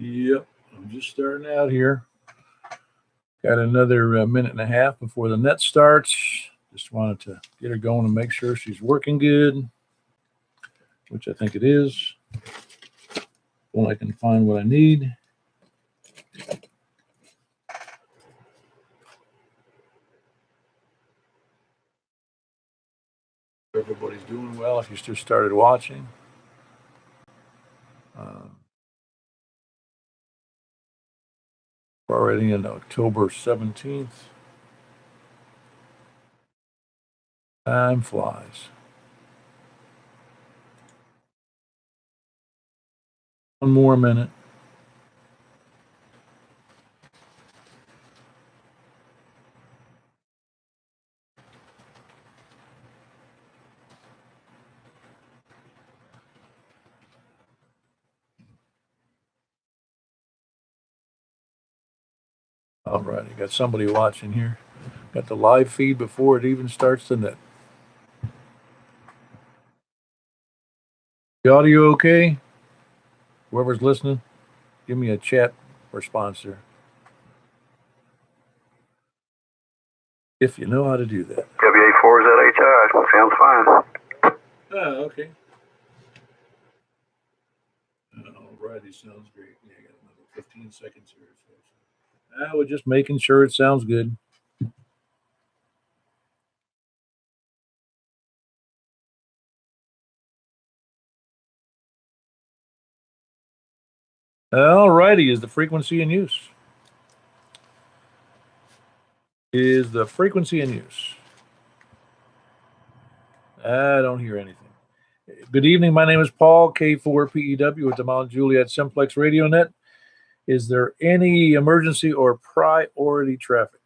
Yep, I'm just starting out here. Got another minute and a half before the net starts. Just wanted to get her going and make sure she's working good, which I think it is. When I can find what I need. Everybody's doing well if you just started watching. We're already in October 17th. Time flies. One more minute. All right, you got somebody watching here. Got the live feed before it even starts the net. The audio okay? Whoever's listening, give me a chat response there. If you know how to do that. WA4ZHI, sounds fine. Oh, okay. Alrighty, sounds great. Yeah, I got another 15 seconds here. We're just making sure it sounds good. Alrighty, is the frequency in use? Is the frequency in use? I don't hear anything. Good evening. My name is Paul, K4PEW with the Mount Juliet Simplex Radio Net. Is there any emergency or priority traffic?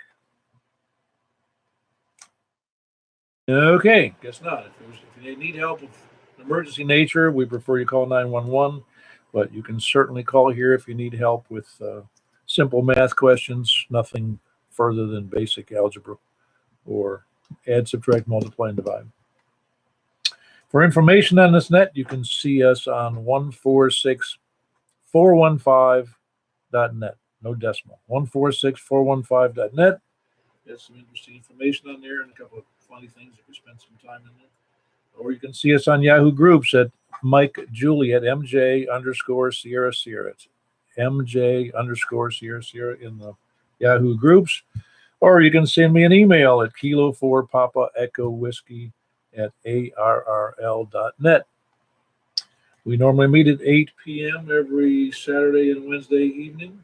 Okay, guess not. If you need help of emergency nature, we prefer you call 911, but you can certainly call here if you need help with simple math questions, nothing further than basic algebra or add, subtract, multiply, and divide. For information on this net, you can see us on 146415.net. No decimal. 146415.net. There's some interesting information on there and a couple of funny things if you spend some time in there. Or you can see us on Yahoo Groups at Mike Juliet, MJ_Sierra Sierra. It's MJ_Sierra Sierra in the Yahoo Groups. Or you can send me an email at Kilo 4 Papa Echo Whiskey at ARRL.net. We normally meet at 8 p.m. every Saturday and Wednesday evening,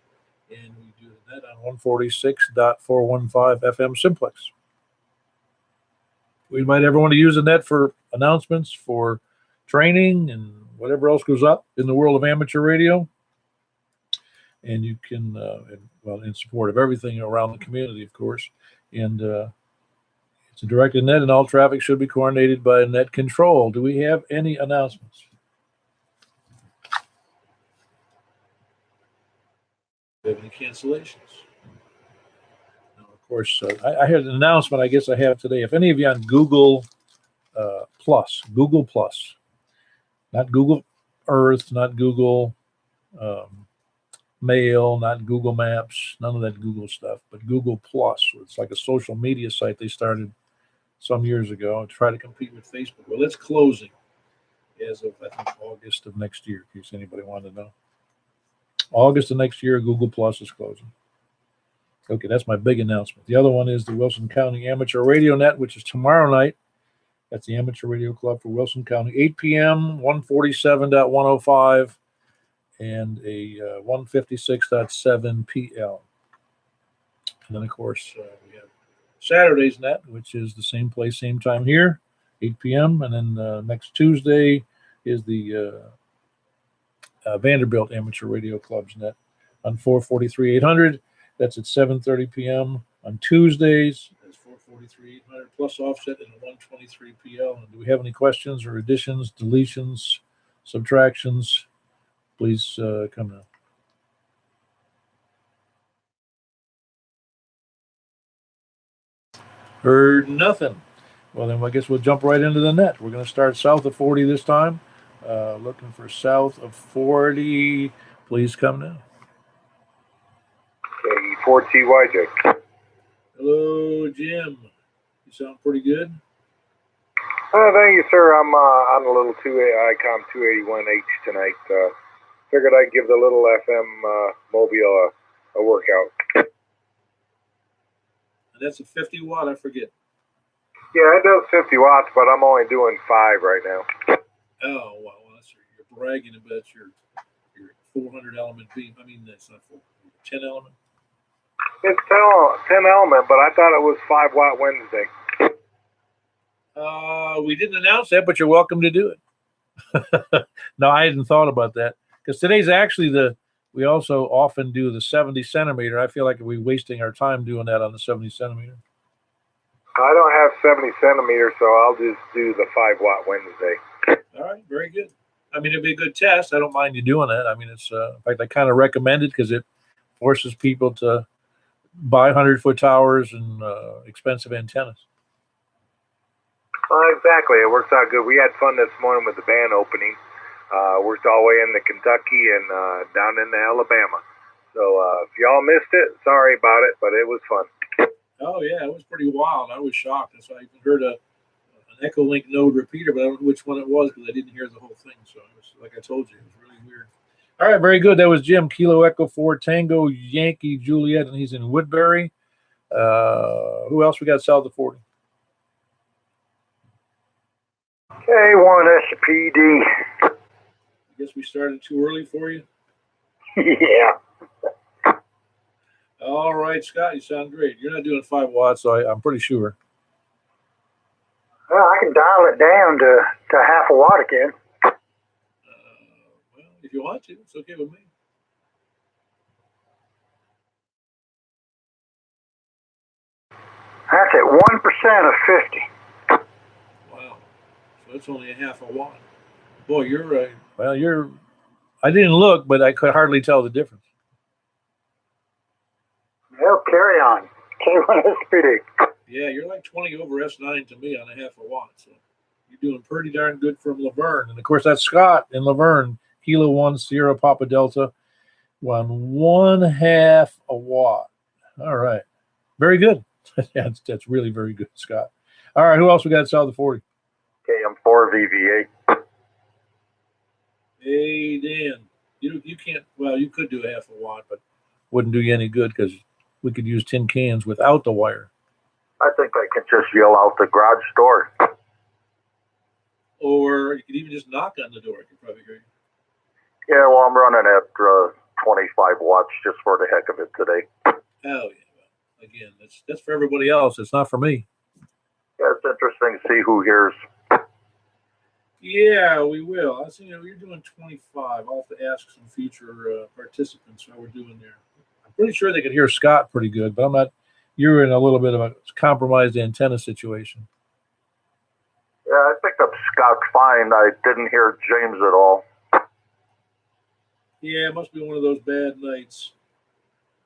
and we do that on 146.415 FM Simplex. We invite everyone to use the net for announcements, for training, and whatever else goes up in the world of amateur radio. And you can, in support of everything around the community, of course. And it's a directed net, and all traffic should be coordinated by net control. Do we have any announcements? Do we have any cancellations? Now, of course, I had an announcement I guess I have today. If any of you on Google Plus, not Google Earth, not Google Mail, not Google Maps, none of that Google stuff, but Google Plus. It's like a social media site they started some years ago to try to compete with Facebook. Well, it's closing as of, I think, August of next year, in case anybody wanted to know. August of next year, Google Plus is closing. Okay, that's my big announcement. The other one is the Wilson County Amateur Radio Net, which is tomorrow night. That's the Amateur Radio Club for Wilson County, 8 p.m., 147.105, and a 156.7 PL. And then, of course, we have Saturday's net, which is the same place, same time here, 8 p.m. And then next Tuesday is the Vanderbilt Amateur Radio Club's net on 443-800. That's at 7:30 p.m. on Tuesdays. That's 443-800 plus offset and a 123 PL. And do we have any questions or additions, deletions, subtractions? Please come now. Heard nothing. Well, then I guess we'll jump right into the net. We're going to start south of 40 this time. Looking for south of 40. Please come now. 4TYJ. Hello, Jim. You sound pretty good. Thank you, sir. I'm on a little ICOM 281H tonight. Figured I'd give the little FM mobile a workout. And that's a 50 watt, I forget. Yeah, it does 50 watts, but I'm only doing 5 right now. Oh, wow. Well, that's, you're bragging about your 400 element beam. I mean, that's not 10 element. It's 10 element, but I thought it was 5 watt Wednesday. We didn't announce that, but you're welcome to do it. No, I hadn't thought about that because today's actually we also often do the 70 centimeter. I feel like we're wasting our time doing that on the 70 centimeter. I don't have 70 centimeters, so I'll just do the 5 watt Wednesday. All right, very good. I mean, it'd be a good test. I don't mind you doing that. I mean, it's in fact, I kind of recommend it because it forces people to buy 100-foot towers and expensive antennas. Exactly. It works out good. We had fun this morning with the band opening. Worked all the way into Kentucky and down into Alabama. So if y'all missed it, sorry about it, but it was fun. Oh, yeah, it was pretty wild. I was shocked. So I even heard an Echolink node repeater, but I don't know which one it was because I didn't hear the whole thing. So it was, like I told you, it was really weird. All right, very good. That was Jim, Kilo Echo 4 Tango Yankee Juliet, and he's in Woodbury. Who else we got south of 40? K1 SPD. I guess we started too early for you. Yeah. All right, Scott, you sound great. You're not doing 5 watts, so I'm pretty sure. Well, I can dial it down to half a watt again. Well, if you want to, it's okay with me. That's at 1% of 50. Wow. So it's only a half a watt. Boy, you're right. Well, I didn't look, but I could hardly tell the difference. Well, carry on. K1 SPD. Yeah, you're like 20 over S9 to me on a half a watt. So you're doing pretty darn good from Laverne. And of course, that's Scott in Laverne, Kilo 1 Sierra Papa Delta, 1/2 a watt. All right. Very good. That's really very good, Scott. All right, who else we got south of 40? KM4 VVA. Hey, Dan. You can't, well, you could do a half a watt, but wouldn't do you any good because we could use tin cans without the wire. I think I can just yell out the garage door. Or you could even just knock on the door. I could probably hear you. Yeah, well, I'm running at 25 watts just for the heck of it today. Oh, yeah. Well, again, that's for everybody else. It's not for me. Yeah, it's interesting to see who hears. Yeah, we will. I see, you're doing 25. I'll have to ask some future participants how we're doing there. I'm pretty sure they could hear Scott pretty good, but I'm not. You're in a little bit of a compromised antenna situation. Yeah, I picked up Scott fine. I didn't hear James at all. Yeah, it must be one of those bad nights.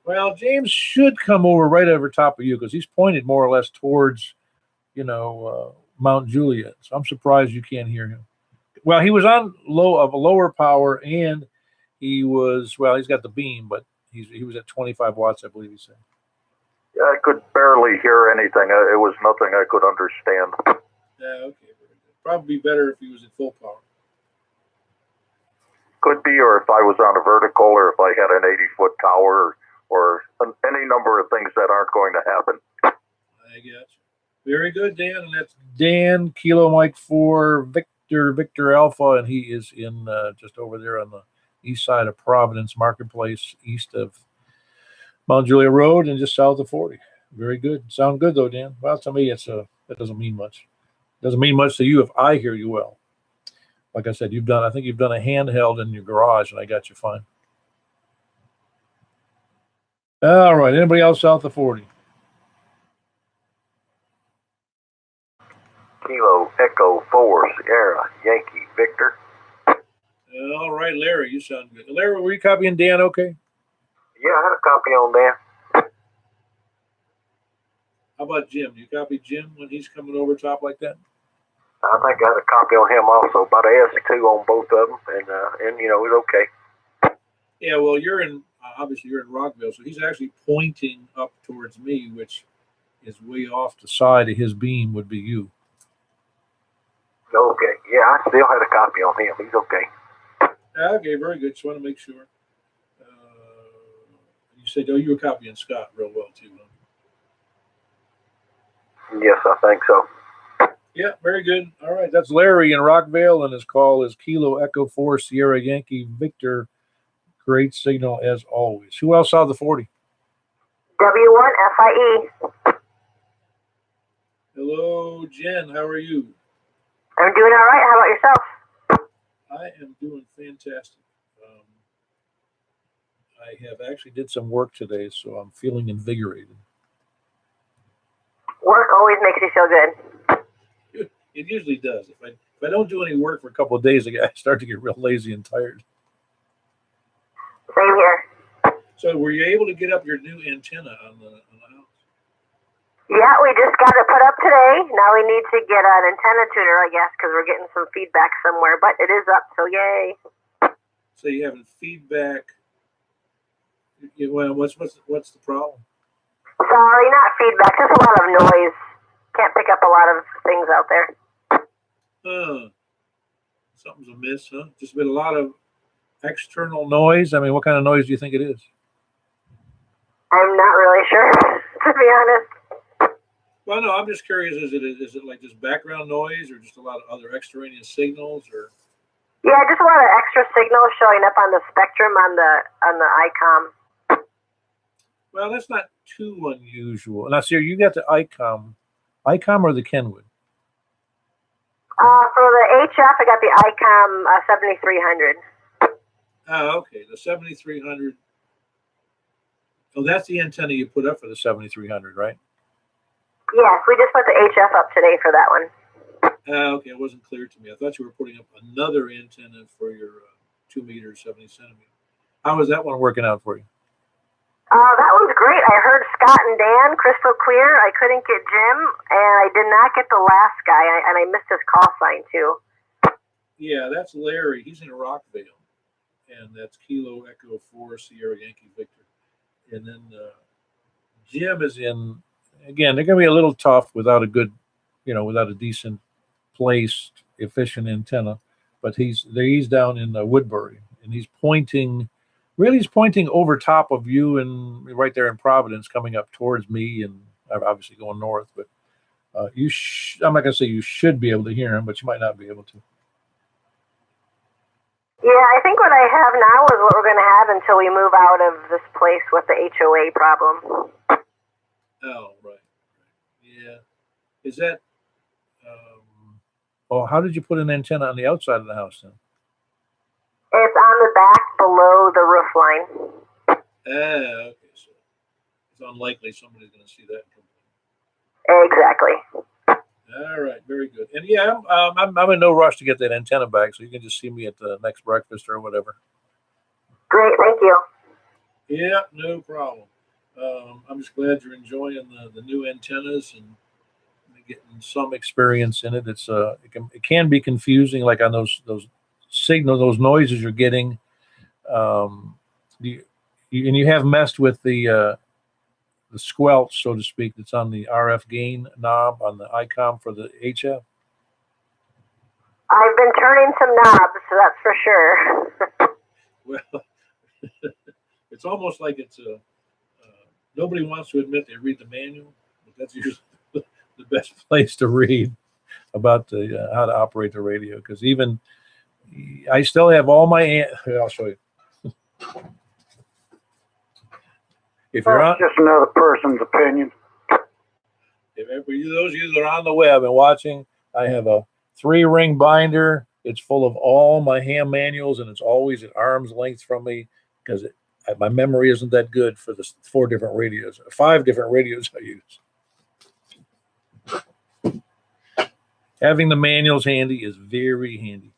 Well, James should come over right over top of you because he's pointed more or less towards, Mount Juliet. So I'm surprised you can't hear him. Well, he was on a lower power, and he's got the beam, but he was at 25 watts, I believe he said. Yeah, I could barely hear anything. It was nothing I could understand. Yeah, okay, very good. Probably better if he was at full power. Could be, or if I was on a vertical, or if I had an 80-foot tower, or any number of things that aren't going to happen. I guess. Very good, Dan. And that's Dan, Kilo Mike 4, Victor Alpha, and he is in just over there on the east side of Providence Marketplace, east of Mount Juliet Road, and just south of 40. Very good. Sound good, though, Dan. Well, to me, that doesn't mean much. It doesn't mean much to you if I hear you well. Like I said, I think you've done a handheld in your garage, and I got you fine. All right. Anybody else south of 40? Kilo Echo 4 Sierra Yankee Victor. All right, Larry, you sound good. Larry, were you copying Dan okay? Yeah, I had a copy on there. How about Jim? Do you copy Jim when he's coming over top like that? I think I had a copy on him also, about a S2 on both of them, and it's okay. Yeah, well, you're in obviously you're in Rockville, so he's actually pointing up towards me, which is way off the side of his beam would be you. Okay. Yeah, I still had a copy on him. He's okay. Okay, very good. Just want to make sure. You said, oh, you were copying Scott real well too, huh? Yes, I think so. Yeah, very good. All right, that's Larry in Rockville, and his call is Kilo Echo 4 Sierra Yankee Victor. Great signal as always. Who else saw the 40? W1FIE. Hello, Jen. How are you? I'm doing all right. How about yourself? I am doing fantastic. I have actually did some work today, so I'm feeling invigorated. Work always makes you feel good. It usually does. If I don't do any work for a couple of days, I start to get real lazy and tired. Same here. So, were you able to get up your new antenna on the house? Yeah, we just got it put up today. Now we need to get an antenna tuner, I guess, because we're getting some feedback somewhere. But it is up, so yay. So you having feedback? Well, what's the problem? Sorry, not feedback. Just a lot of noise. Can't pick up a lot of things out there. Something's amiss, huh? Just been a lot of external noise. I mean, what kind of noise do you think it is? I'm not really sure, to be honest. Well, no, I'm just curious. Is it like just background noise, or just a lot of other extraneous signals, or? Yeah, just a lot of extra signals showing up on the spectrum on the ICOM. Well, that's not too unusual. Now, see, you got the ICOM or the Kenwood? For the HF, I got the ICOM 7300. Oh, okay, the 7300. Oh, that's the antenna you put up for the 7300, right? Yes, we just put the HF up today for that one. Okay, it wasn't clear to me. I thought you were putting up another antenna for your 2 meters, 70 centimeters. How is that one working out for you? That one's great. I heard Scott and Dan crystal clear. I couldn't get Jim, and I did not get the last guy, and I missed his call sign too. Yeah, that's Larry. He's in Rockville, and that's Kilo Echo 4 Sierra Yankee Victor. And then Jim is in. Again, they're going to be a little tough without a good, without a decent placed, efficient antenna. But he's down in Woodbury, and he's pointing over top of you and right there in Providence, coming up towards me, and obviously going north. But I'm not going to say you should be able to hear him, but you might not be able to. Yeah, I think what I have now is what we're going to have until we move out of this place with the HOA problem. Oh, right. Yeah. Is that, how did you put an antenna on the outside of the house then? It's on the back below the roof line. Okay. So it's unlikely somebody's going to see that. Exactly. All right. Very good. And yeah, I'm in no rush to get that antenna back, so you can just see me at the next breakfast or whatever. Great. Thank you. Yeah, no problem. I'm just glad you're enjoying the new antennas and getting some experience in it. It's it can be confusing, like on those signal, those noises you're getting. You have messed with the squelch, so to speak, that's on the RF gain knob on the ICOM for the HF. I've been turning some knobs, so that's for sure. Well, it's almost like it's nobody wants to admit they read the manual, but that's usually the best place to read about how to operate the radio. Because even I still have all my. I'll show you. If you're on, just another person's opinion. If those of you that are on the web and watching, I have a 3-ring binder. It's full of all my ham manuals, and it's always at arm's length from me because my memory isn't that good for the 5 different radios I use. Having the manuals handy is very handy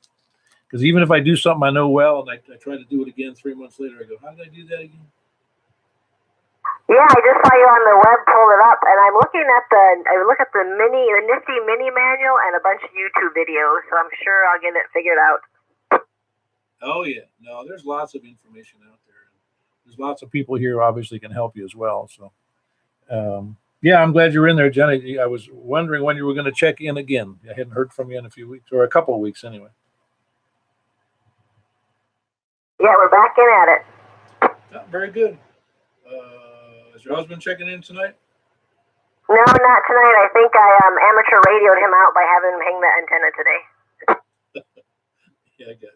because even if I do something I know well and I try to do it again 3 months later, I go, how did I do that again? Yeah, I just saw you on the web, pulled it up, and I look at the nifty mini manual and a bunch of YouTube videos, so I'm sure I'll get it figured out. Oh yeah, no, there's lots of information out there. there's lots of people here obviously can help you as well. So, yeah, I'm glad you're in there, Jenny. I was wondering when you were going to check in again. I hadn't heard from you in a few weeks, or a couple of weeks anyway. Yeah, we're back in at it. Yeah, very good. Is your husband checking in tonight? No, not tonight. I think I amateur radioed him out by having him hang that antenna today. Yeah, I got you.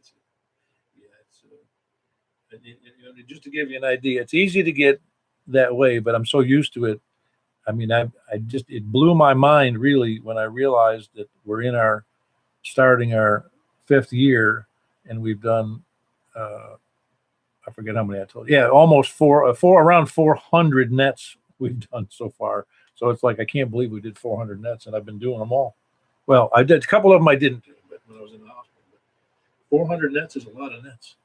Yeah, it's just to give you an idea, it's easy to get that way, but I'm so used to it. I mean, it blew my mind really when I realized that we're starting our 5th year, and we've done, I forget how many I told you. Yeah, almost around 400 nets we've done so far. So it's like, I can't believe we did 400 nets, and I've been doing them all. Well, I did a couple of them I didn't do, but when I was in the hospital. But 400 nets is a lot of nets.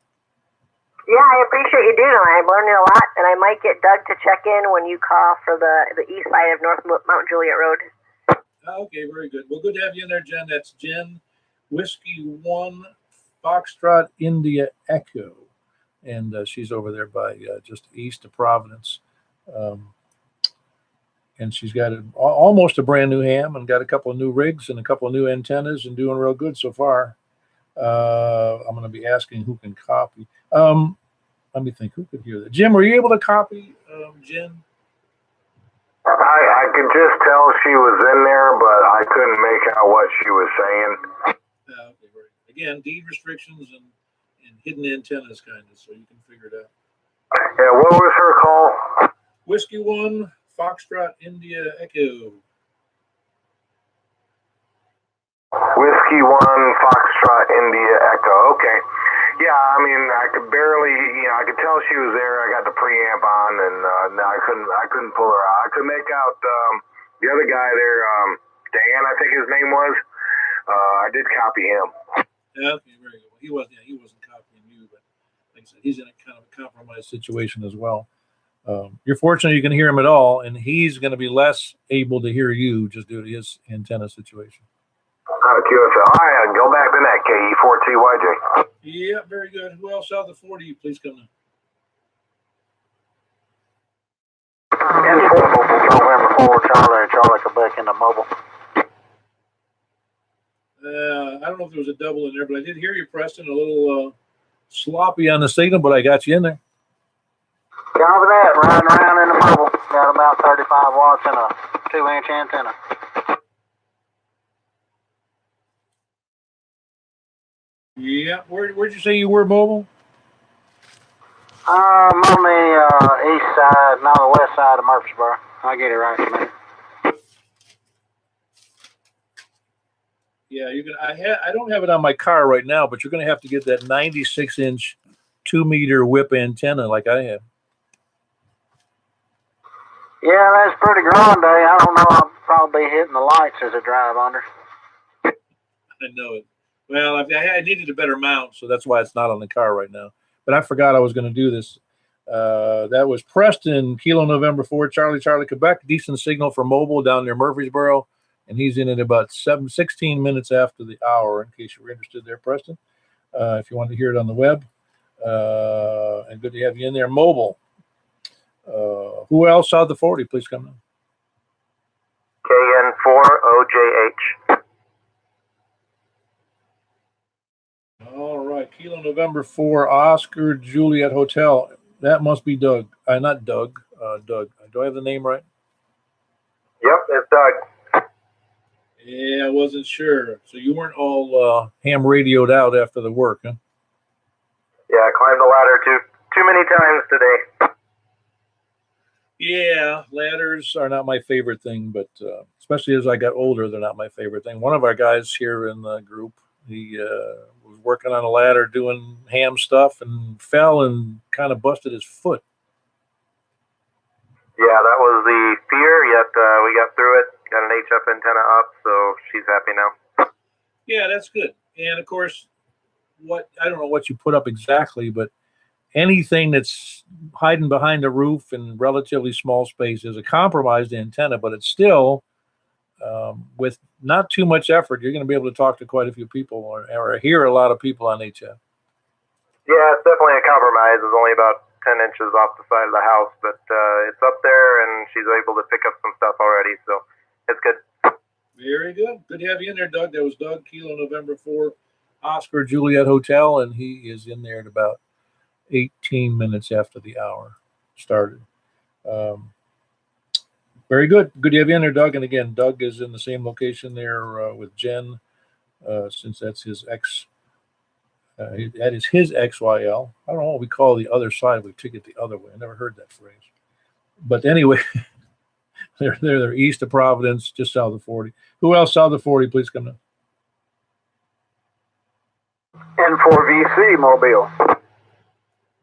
Yeah, I appreciate you doing it. I'm learning a lot, and I might get Doug to check in when you call for the east side of North Mount Juliet Road. Okay, very good. Well, good to have you in there, Jen. That's Jen, Whiskey 1, Foxtrot, India, Echo. And she's over there by just east of Providence. And she's got almost a brand new ham and got a couple of new rigs and a couple of new antennas and doing real good so far. I'm going to be asking who can copy. Let me think, who could hear that? Jim, were you able to copy Jen? I could just tell she was in there, but I couldn't make out what she was saying. Okay, right. Again, deed restrictions and hidden antennas, kind of, so you can figure it out. Yeah, what was her call? Whiskey 1, Foxtrot, India, Echo. Whiskey 1, Foxtrot, India, Echo. Okay. Yeah, I mean, I could barely, I could tell she was there. I got the preamp on, and I couldn't pull her out. I could make out the other guy there, Dan, I think his name was. I did copy him. Okay, very good. Well, he wasn't copying you, but like I said, he's in a kind of a compromised situation as well. You're fortunate you can hear him at all, and he's going to be less able to hear you just due to his antenna situation. QSL. All right, go back to that, KE4TYJ. Yeah, very good. Who else out of the 40? Please come in. November 4, Charlie, Quebec in the mobile. I don't know if there was a double in there, but I did hear you, Preston, a little sloppy on the signal, but I got you in there. Copy that, riding around in the mobile. Got about 35 watts and a 2-inch antenna. Yeah, where'd you say you were mobile? I'm on the east side, not the west side of Murfreesboro. I'll get it right in a minute. Yeah, I don't have it on my car right now, but you're going to have to get that 96-inch 2-meter whip antenna like I have. Yeah, that's pretty grande. I don't know. I'll probably be hitting the lights as I drive under. I know it. Well, I needed a better mount, so that's why it's not on the car right now. But I forgot I was going to do this. That was Preston, Kilo November 4, Charlie, Quebec. Decent signal for mobile down near Murfreesboro. And he's in at about 16 minutes after the hour, in case you were interested there, Preston. If you want to hear it on the web. And good to have you in there. Mobile. Who else out of the 40? Please come in. KN4OJH. All right. Kilo November 4, Oscar Juliet Hotel. That must be Doug. Not Doug. Doug. Do I have the name right? Yep, it's Doug. Yeah, I wasn't sure. So you weren't all ham radioed out after the work, huh? Yeah, I climbed the ladder too many times today. Yeah, ladders are not my favorite thing, but especially as I got older, they're not my favorite thing. One of our guys here in the group, he was working on a ladder doing ham stuff and fell and kind of busted his foot. Yeah, that was the fear, yet we got through it. Got an HF antenna up, so she's happy now. Yeah, that's good. And of course, I don't know what you put up exactly, but anything that's hiding behind a roof in relatively small space is a compromised antenna, but it's still, with not too much effort, you're going to be able to talk to quite a few people or hear a lot of people on HF. Yeah, it's definitely a compromise. It's only about 10 inches off the side of the house, but it's up there, and she's able to pick up some stuff already, so it's good. Very good. Good to have you in there, Doug. That was Doug Kilo, November 4, Oscar Juliet Hotel, and he is in there at about 18 minutes after the hour started. Very good. Good to have you in there, Doug. And again, Doug is in the same location there with Jen, since that's his ex. That is his XYL. I don't know what we call the other side. We took it the other way. I never heard that phrase. But anyway, they're east of Providence, just south of 40. Who else south of 40? Please come down. N4VC Mobile.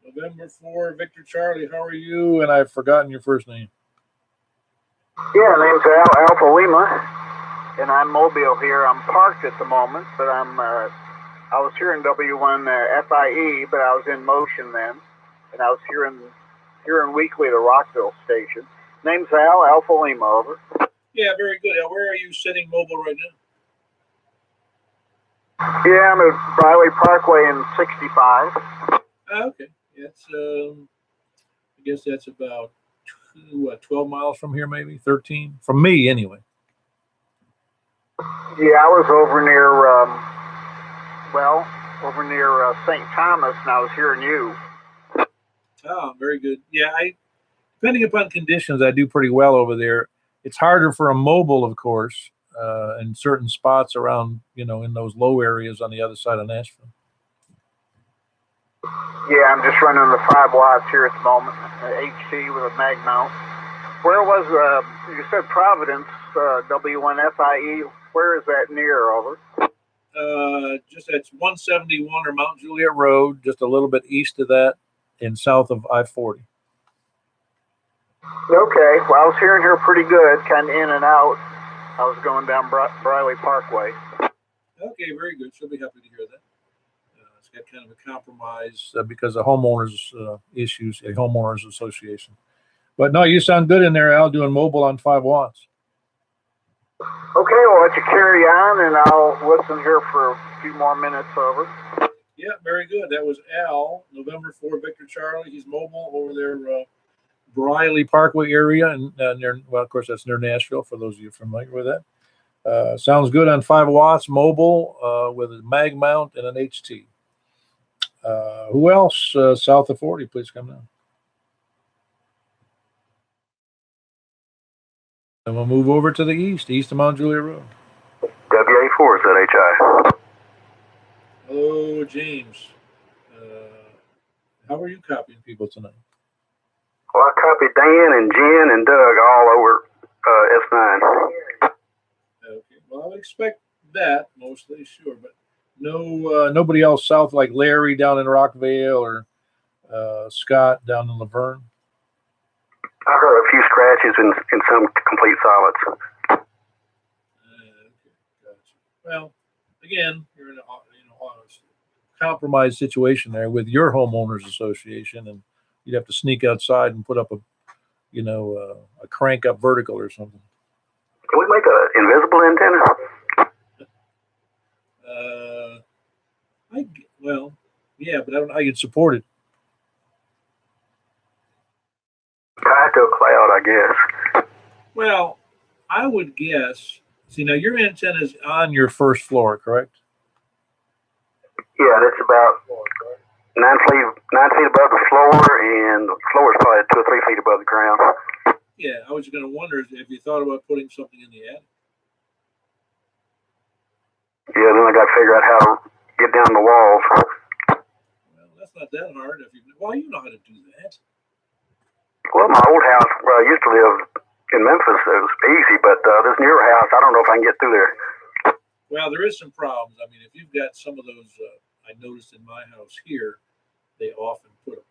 November 4, Victor Charlie. How are you? And I've forgotten your first name. Yeah, name's Alpha Lima, and I'm Mobile here. I'm parked at the moment, but I was here in W1 FIE, but I was in motion then, and I was here in weekly the Rockville station. Name's Alpha Lima, over. Yeah, very good. Al, where are you sitting mobile right now? Yeah, I'm at Briley Parkway in 65. Okay. It's I guess that's about 12 miles from here, maybe 13 from me, anyway. Yeah, I was over near St. Thomas, and I was hearing you. Oh, very good. Yeah, depending upon conditions, I do pretty well over there. It's harder for a mobile, of course, in certain spots around, in those low areas on the other side of Nashville. Yeah, I'm just running the 5 watts here at the moment, HT with a mag mount. Where was, you said Providence, W1FIE, where is that near, over? Just that's 171 or Mount Juliet Road, just a little bit east of that and south of I-40. Okay, well, I was hearing her pretty good, kind of in and out. I was going down Briley Parkway. Okay, very good. She'll be happy to hear that. It's got kind of a compromise because of homeowners issues, a homeowners association. But no, you sound good in there, Al, doing mobile on 5 watts. Okay, well, let you carry on, and I'll listen here for a few more minutes, over. Yeah, very good. That was Al, November 4, Victor Charlie. He's mobile over there, Briley Parkway area, and near, well, of course, that's near Nashville, for those of you familiar with that. Sounds good on 5 watts, mobile, with a mag mount and an HT. Who else south of 40? Please come down. And we'll move over to the east of Mount Juliet Road. WA4 ZHI. Hello, James. How are you copying people tonight? Well, I copied Dan and Jen and Doug all over S9. Okay. Well, I would expect that mostly, sure, but nobody else south, like Larry down in Rockville or Scott down in Laverne. I heard a few scratches and some complete solids. Okay, gotcha. Well, again, you're in a compromised situation there with your homeowners association, and you'd have to sneak outside and put up a crank up vertical or something. Can we make an invisible antenna? Yeah, but I don't know how you'd support it. Tied to a cloud, I guess. Well, I would guess. See, now your antenna is on your first floor, correct? Yeah, that's about 9 feet above the floor, and the floor is probably 2 or 3 feet above the ground. Yeah, I was going to wonder if you thought about putting something in the attic. Yeah, then I got to figure out how to get down the walls. Well, that's not that hard. You know how to do that. Well, my old house where I used to live in Memphis, it was easy, but this newer house, I don't know if I can get through there. Well, there is some problems. I mean, if you've got some of those, I noticed in my house here, they often put a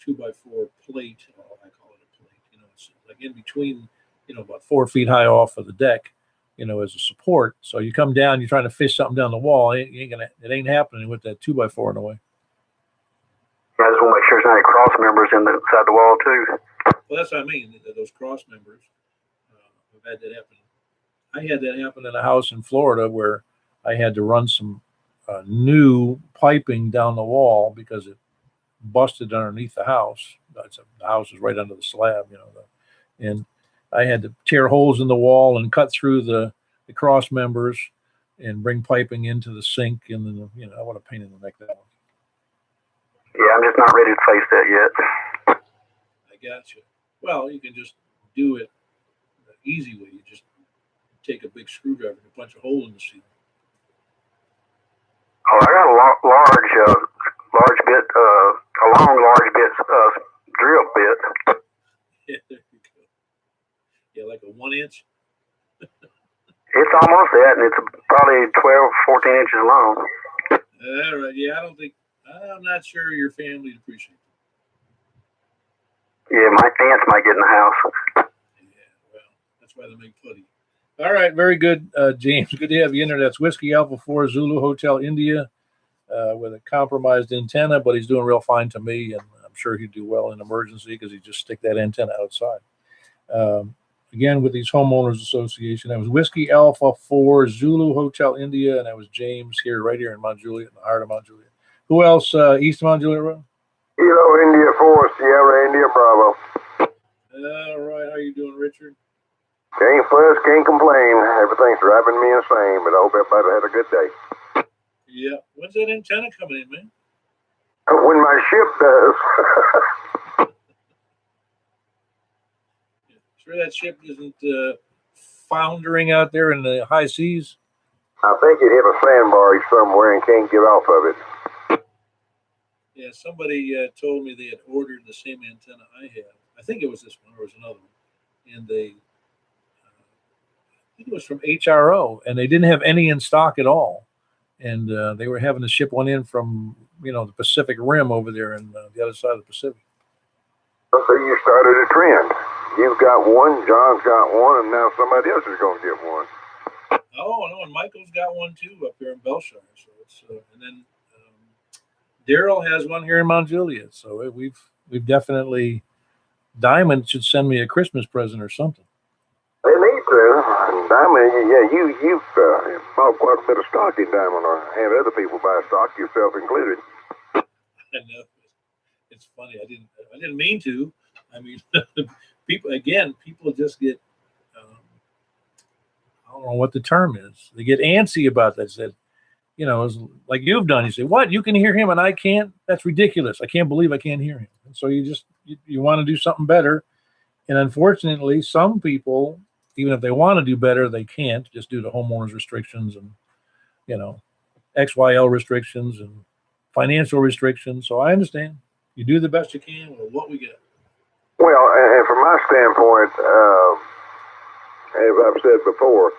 2x4 plate. I call it a plate. It's like in between, about 4 feet high off of the deck, as a support. So you come down, you're trying to fish something down the wall. It ain't happening with that 2x4 in the way. I just want to make sure there's not any cross members inside the wall too. Well, that's what I mean. Those cross members. I've had that happen. I had that happen in a house in Florida where I had to run some new piping down the wall because busted underneath the house. The house is right under the slab, and I had to tear holes in the wall and cut through the cross members and bring piping into the sink. And then, I want a pain in the neck that one. Yeah, I'm just not ready to face that yet. I got you. Well, you can just do it the easy way. You just take a big screwdriver and punch a hole in the ceiling. Oh, I got a large bit, a long, large bit, drill bit. Yeah, there you go. Yeah, like a 1 inch. It's almost that, and it's probably 12, 14 inches long. All right. Yeah, I'm not sure your family would appreciate it. Yeah, my aunts might get in the house. Yeah, well, that's why they make putty. All right, very good, James. Good to have you in there. That's Whiskey Alpha 4 Zulu Hotel India with a compromised antenna, but he's doing real fine to me, and I'm sure he'd do well in emergency because he just stick that antenna outside. Again, with these homeowners association, that was Whiskey Alpha 4 Zulu Hotel India, and that was James right here in Mount Juliet, in the heart of Mount Juliet. Who else east of Mount Juliet Road? Kilo India 4 Sierra India Bravo. All right, how you doing, Richard? Can't fuss, can't complain. Everything's driving me insane, but I hope everybody had a good day. Yeah. When's that antenna coming in, man? When my ship does. Sure that ship isn't foundering out there in the high seas? I think it hit a sandbar somewhere and can't get off of it. Yeah, somebody told me they had ordered the same antenna I have. I think it was this one or it was another one. And I think it was from HRO, and they didn't have any in stock at all. And they were having to ship one in from, the Pacific Rim over there in the other side of the Pacific. So you started a trend. You've got one, John's got one, and now somebody else is going to get one. Oh, no, and Michael's got one too up here in Belshire. So it's and then Daryl has one here in Mount Juliet. So we've definitely. Diamond should send me a Christmas present or something. They need to. Diamond, yeah, you've bought quite a bit of stock in Diamond, or had other people buy stock, yourself included. I know. It's funny. I didn't mean to. I mean, people just get. I don't know what the term is. They get antsy about that. Said, it's like you've done. You say, "What? You can hear him and I can't? That's ridiculous. I can't believe I can't hear him." And so you want to do something better, and unfortunately, some people, even if they want to do better, they can't just due to homeowners restrictions and XYL restrictions and financial restrictions. So I understand. You do the best you can with what we get. Well, and from my standpoint, as I've said before,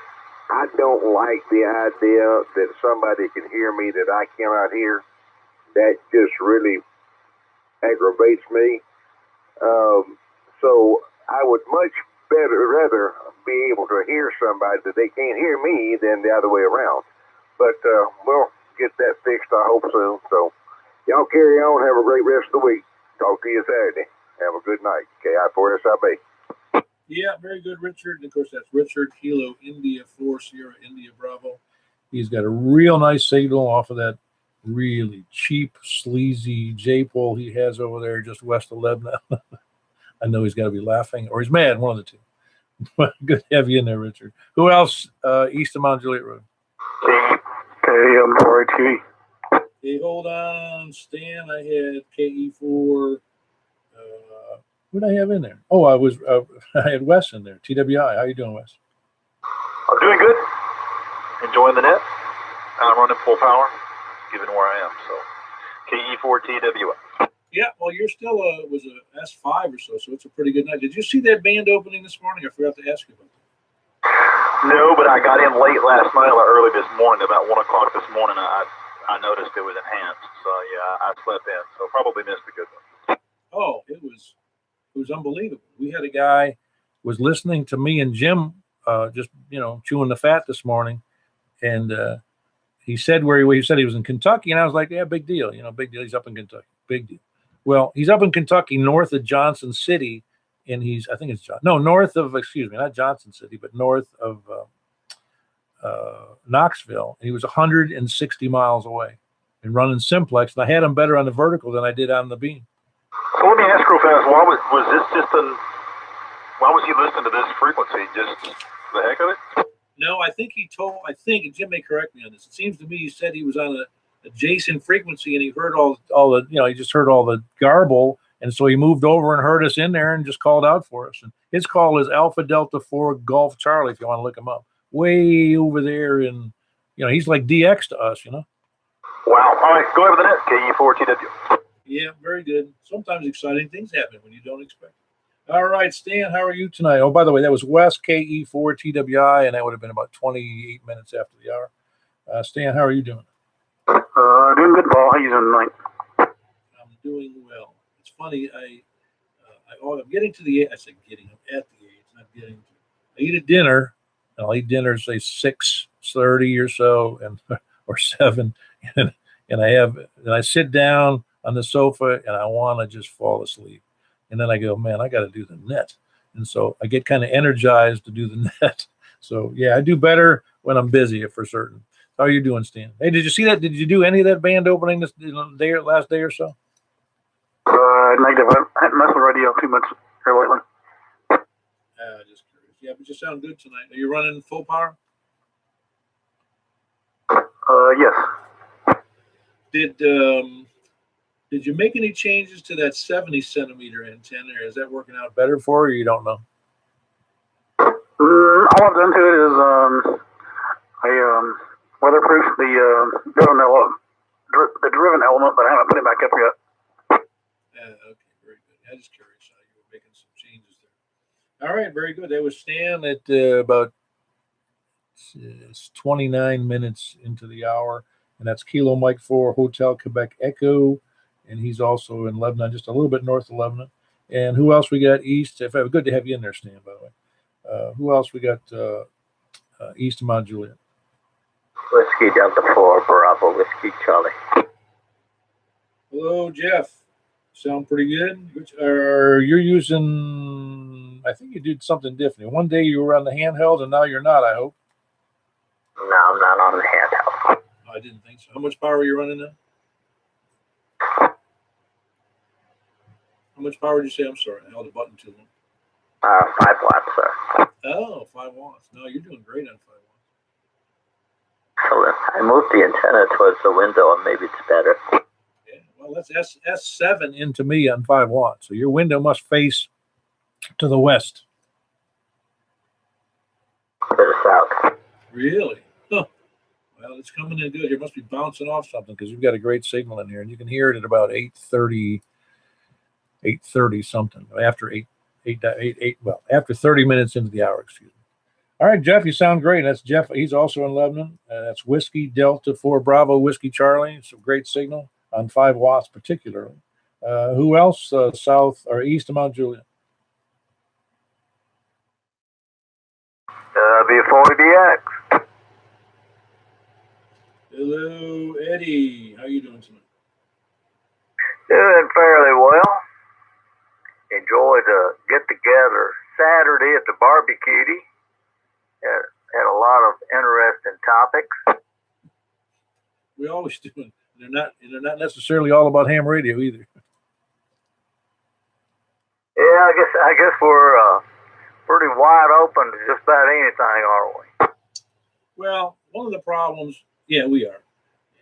I don't like the idea that somebody can hear me that I cannot hear. That just really aggravates me. So I would much rather be able to hear somebody that they can't hear me than the other way around. But we'll get that fixed, I hope soon. So y'all carry on. Have a great rest of the week. Talk to you Saturday. Have a good night. KI4SIB. Yeah, very good, Richard. And of course, that's Richard Kilo India 4 Sierra India Bravo. He's got a real nice signal off of that really cheap, sleazy J-pole he has over there just west of Lebanon. I know he's got to be laughing, or he's mad, one of the two. Good to have you in there, Richard. Who else east of Mount Juliet Road? KM4TV. Hey, hold on, Stan. I had KE4. Who did I have in there? Oh, I had Wes in there. TWI. How you doing, Wes? I'm doing good. Enjoying the net. I'm running full power, given where I am. So, KE4TWI. Yeah, well, you're still was a S5 or so it's a pretty good night. Did you see that band opening this morning? I forgot to ask you about that. No, but I got in late last night or early this morning. About 1 o'clock this morning, I noticed it was enhanced. So, yeah, I slept in. So, probably missed a good one. Oh, it was unbelievable. We had a guy was listening to me and Jim just chewing the fat this morning, and he said he said he was in Kentucky, and I was like, yeah, big deal, big deal. He's up in Kentucky, big deal. Well, he's up in Kentucky, north of Johnson City, and north of, not Johnson City, but north of Knoxville. And he was 160 miles away. and running Simplex, and I had them better on the vertical than I did on the beam. So let me ask real fast, why was he listening to this frequency? Just for the heck of it? No, I think and Jim may correct me on this. It seems to me he said he was on a adjacent frequency and he heard all the, he just heard all the garble. And so he moved over and heard us in there and just called out for us. And his call is Alpha Delta 4 Golf Charlie, if you want to look him up. Way over there in, he's like DX to us, Wow. All right, go over the net, KE4TW. Yeah, very good. Sometimes exciting things happen when you don't expect it. All right, Stan, how are you tonight? Oh, by the way, that was West KE4TWI, and that would have been about 28 minutes after the hour. Stan, how are you doing? Doing good, Paul. How you doing tonight? I'm doing well. It's funny, I'm getting to the, I'm at the age, I'm getting to, I eat at dinner, and I'll eat dinner, say 6:30 or so, or 7, and I sit down on the sofa, and I want to just fall asleep. And then I go, man, I got to do the net. And so I get kind of energized to do the net. So, yeah, I do better when I'm busy, for certain. How are you doing, Stan? Hey, did you see that? Did you do any of that band opening this last day or so? Negative. I haven't messed with radio too much here lately. Just curious. Yeah, but you sound good tonight. Are you running full power? Yes. Did you make any changes to that 70 centimeter antenna? Or is that working out better for you? You don't know. All I've done to it is I weatherproof the driven element, but I haven't put it back up yet. Okay, very good. I'm just curious how you were making some changes there. All right, very good. That was Stan at about 29 minutes into the hour, and that's Kilo Mike 4 Hotel Quebec Echo, and he's also in Lebanon, just a little bit north of Lebanon. And who else we got east? Good to have you in there, Stan, by the way. Who else we got east of Mount Juliet? Whiskey Delta 4 Bravo Whiskey Charlie. Hello, Jeff. Sound pretty good. You're using, I think you did something different. One day you were on the handheld and now you're not, I hope. No, I'm not on the handheld. Oh, I didn't think so. How much power are you running now? How much power did you say? I'm sorry, I held the button too long. 5 watts, sir. Oh, 5 watts. No, you're doing great on 5 watts. So I moved the antenna towards the window and maybe it's better. Yeah, well, that's S7 into me on 5 watts. So your window must face to the west. A bit of south. Really? Huh. Well, it's coming in good. You must be bouncing off something because you've got a great signal in here, and you can hear it at about 8:30 something. After 8, well, after 30 minutes into the hour, excuse me. All right, Jeff, you sound great. That's Jeff. He's also in Lebanon. That's Whiskey Delta 4 Bravo Whiskey Charlie. It's a great signal on 5 watts particularly. Who else south or east of Mount Juliet? B40DX. Hello, Eddie. How you doing tonight? Doing fairly well. Enjoyed a get-together Saturday at the barbecue. Had a lot of interesting topics. We always do. They're not necessarily all about ham radio either. Yeah, I guess we're pretty wide open to just about anything, aren't we? Well, one of the problems, yeah, we are.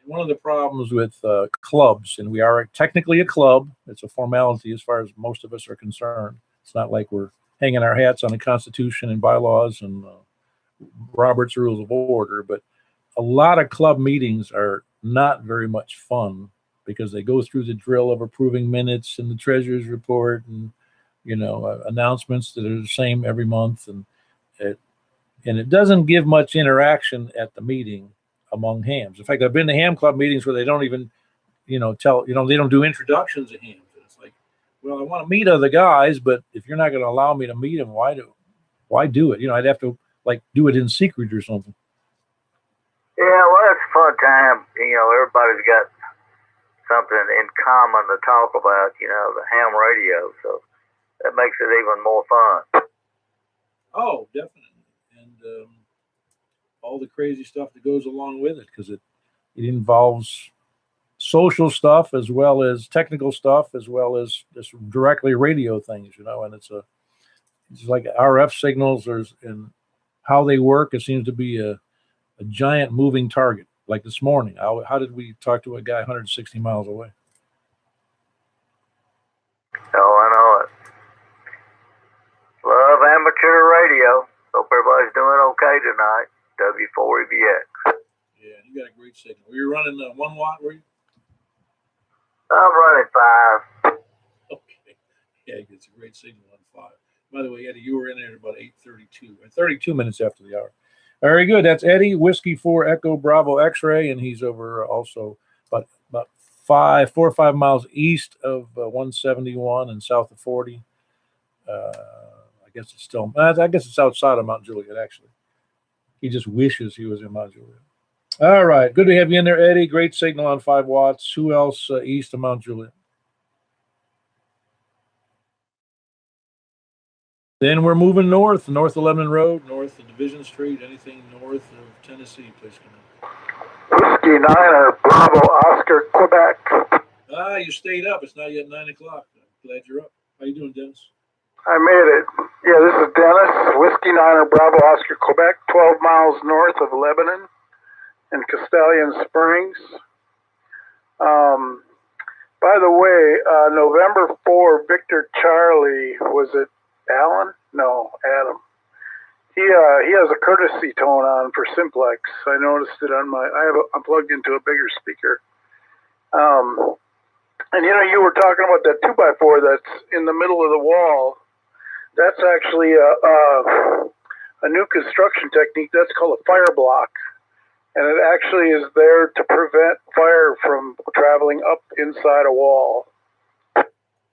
One of the problems with clubs, and we are technically a club. It's a formality as far as most of us are concerned. It's not like we're hanging our hats on the Constitution and bylaws and Robert's Rules of Order, but a lot of club meetings are not very much fun because they go through the drill of approving minutes and the treasurer's report and announcements that are the same every month, and it doesn't give much interaction at the meeting among hams. In fact, I've been to ham club meetings where they don't even they don't do introductions of hams. It's like, well, I want to meet other guys, but if you're not going to allow me to meet them, why do it? I'd have to do it in secret or something. Yeah, well, it's a fun time. Everybody's got something in common to talk about, the ham radio. So that makes it even more fun. Oh, definitely. And all the crazy stuff that goes along with it, because it involves social stuff as well as technical stuff as well as just directly radio things, and it's like RF signals. And how they work, it seems to be a giant moving target. Like this morning, how did we talk to a guy 160 miles away? Oh, I know it. Love amateur radio. Hope everybody's doing okay tonight. W4EBX. Yeah, you got a great signal. Were you running 1 watt, were you? I'm running 5. Okay. Yeah, it's a great signal on 5. By the way, Eddie, you were in there at about 8:32, 32 minutes after the hour. Very good. That's Eddie, Whiskey 4 Echo Bravo X-ray, and he's over also about 4 or 5 miles east of 171 and south of 40. I guess it's still. I guess it's outside of Mount Juliet. Actually, he just wishes he was in Mount Juliet. All right, good to have you in there, Eddie. Great signal on 5 watts. Who else east of Mount Juliet? Then we're moving north 11 Road, north of Division Street. Anything north of Tennessee, please come in. Whiskey 9 Bravo Oscar, Quebec. Ah, you stayed up. It's not yet 9 o'clock. I'm glad you're up. How you doing, Dennis? I made it. Yeah, this is Dennis. Whiskey 9 Bravo Oscar, Quebec, 12 miles north of Lebanon in Castellian Springs. By the way, November 4, Victor Charlie, was it Alan? No, Adam. He has a courtesy tone on for Simplex. I noticed it on I'm plugged into a bigger speaker. And you were talking about that 2x4 that's in the middle of the wall. That's actually a new construction technique. That's called a fire block. And it actually is there to prevent fire from traveling up inside a wall.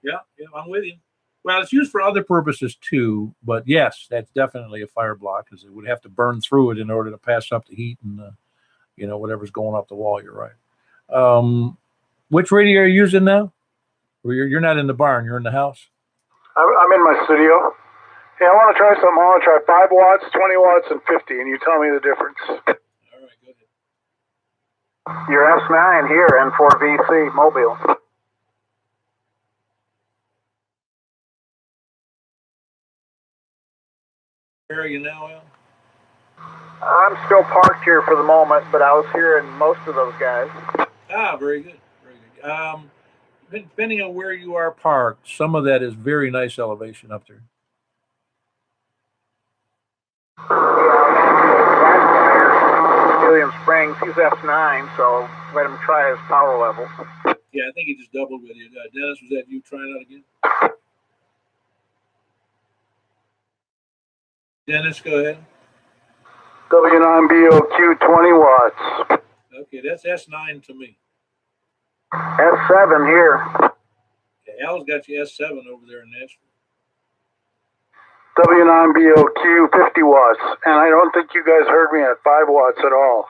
Yeah, I'm with you. Well, it's used for other purposes too, but yes, that's definitely a fire block because it would have to burn through it in order to pass up the heat and whatever's going up the wall. You're right. Which radio are you using now? Well, you're not in the barn. You're in the house. I'm in my studio. Hey, I want to try something. I want to try 5 watts, 20 watts, and 50, and you tell me the difference. All right, go ahead. Your S9 here, N4VC, Mobile. Where are you now, Al? I'm still parked here for the moment, but I was hearing most of those guys. Ah, very good, very good. Depending on where you are parked, some of that is very nice elevation up there. William Springs, he's F9, so let him try his power level. Yeah, I think he just doubled with you. Dennis, was that you trying out again? Dennis, go ahead. W9BOQ 20 watts. Okay, that's S9 to me. S7 here. Okay, Al's got you S7 over there in Nashville. W9BOQ 50 watts. And I don't think you guys heard me at 5 watts at all.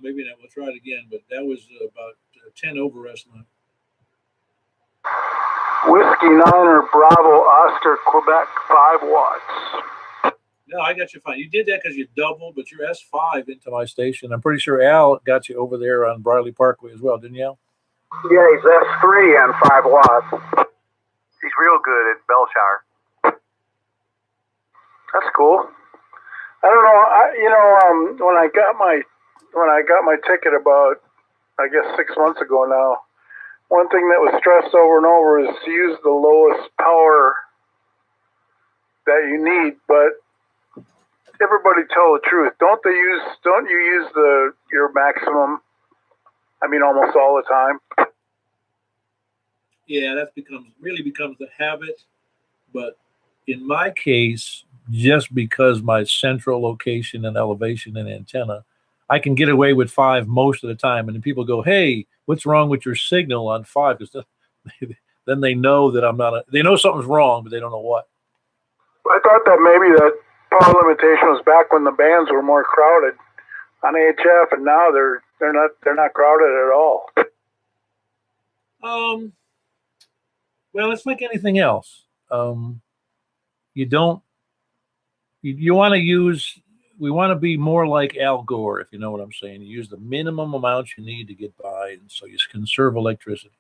Maybe not. We'll try it again, but that was about 10 over S9. Whiskey 9 Bravo Oscar, Quebec, 5 watts. No, I got you fine. You did that because you doubled, but you're S5 into my station. I'm pretty sure Al got you over there on Briley Parkway as well, didn't you, Al? Yeah, he's S3 and 5 watts. He's real good at Bellshire. That's cool. I don't know. When I got my ticket about, I guess 6 months ago now, one thing that was stressed over and over is to use the lowest power that you need. But everybody tell the truth. Don't you use your maximum? I mean, almost all the time. Yeah, that really becomes the habit. But in my case, just because my central location and elevation and antenna, I can get away with 5 most of the time. And then people go, "Hey, what's wrong with your signal on 5?" Because then they know that I'm not. They know something's wrong, but they don't know what. I thought that maybe that power limitation was back when the bands were more crowded on HF, and now they're not crowded at all. Well, it's like anything else. You want to use we want to be more like Al Gore, if you know what I'm saying. You use the minimum amount you need to get by, and so you conserve electricity.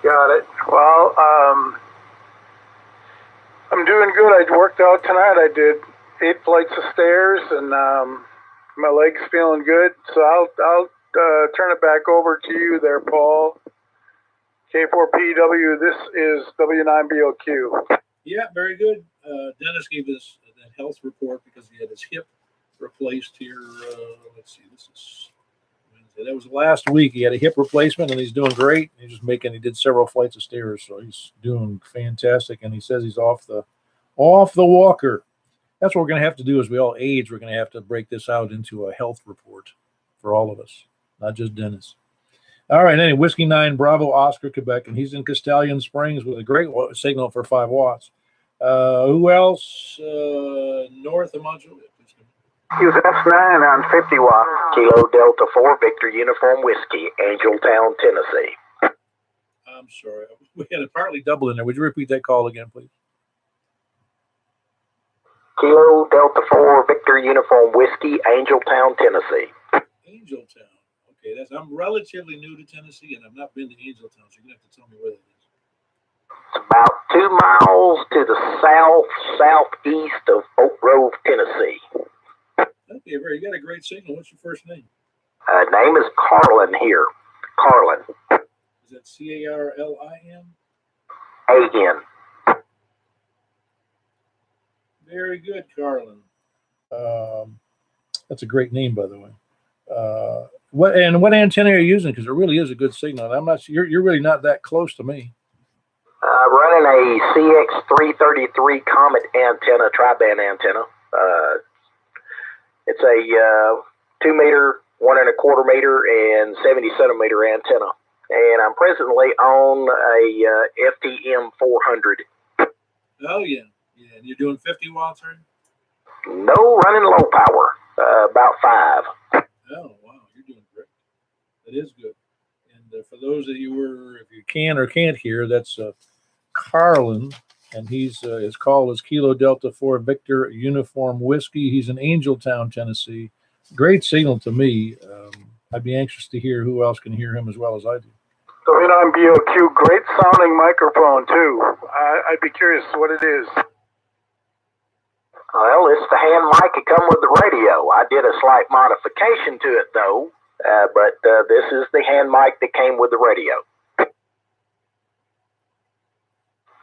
Got it. Well, I'm doing good. I worked out tonight. I did 8 flights of stairs, and my leg's feeling good. So I'll turn it back over to you there, Paul. K4PW, this is W9BOQ. Yeah, very good. Dennis gave us that health report because he had his hip replaced here. Let's see, this is Wednesday. That was last week. He had a hip replacement, and he's doing great. He did several flights of stairs, so he's doing fantastic. And he says he's off the walker. That's what we're going to have to do as we all age. We're going to have to break this out into a health report for all of us, not just Dennis. All right, anyway, Whiskey 9 Bravo Oscar Quebec, and he's in Castellian Springs with a great signal for 5 watts. Who else? North of Montreal. Use F9 on 50 watts. Kilo Delta 4 Victor Uniform Whiskey, Angeltown, Tennessee. I'm sorry. We had it partly double in there. Would you repeat that call again, please? Kilo Delta 4 Victor Uniform Whiskey, Angeltown, Tennessee. Angeltown. Okay, I'm relatively new to Tennessee, and I've not been to Angeltown, so you're going to have to tell me where that is. It's about 2 miles to the southeast of Oak Grove, Tennessee. Okay, you got a great signal. What's your first name? Name is Carlin here. Carlin. Is that Carlin? A-N. Very good, Carlin. That's a great name, by the way. What antenna are you using? Because it really is a good signal. I'm not sure you're really not that close to me. Running a CX333 Comet antenna, tri-band antenna. It's a 2 meter, 1 1/4 meter, and 70 centimeter antenna. And I'm presently on a FTM 400. Oh yeah. And you're doing 50 watts, right? No, running low power, about 5. Oh wow, you're doing great. That is good. And for those of you if you can or can't hear, that's Carlin, and his call is Kilo Delta 4 Victor Uniform Whiskey. He's in Angeltown, Tennessee. Great signal to me. I'd be anxious to hear who else can hear him as well as I do. W9BOQ, great sounding microphone too. I'd be curious what it is. Well, it's the hand mic that come with the radio. I did a slight modification to it though, but this is the hand mic that came with the radio.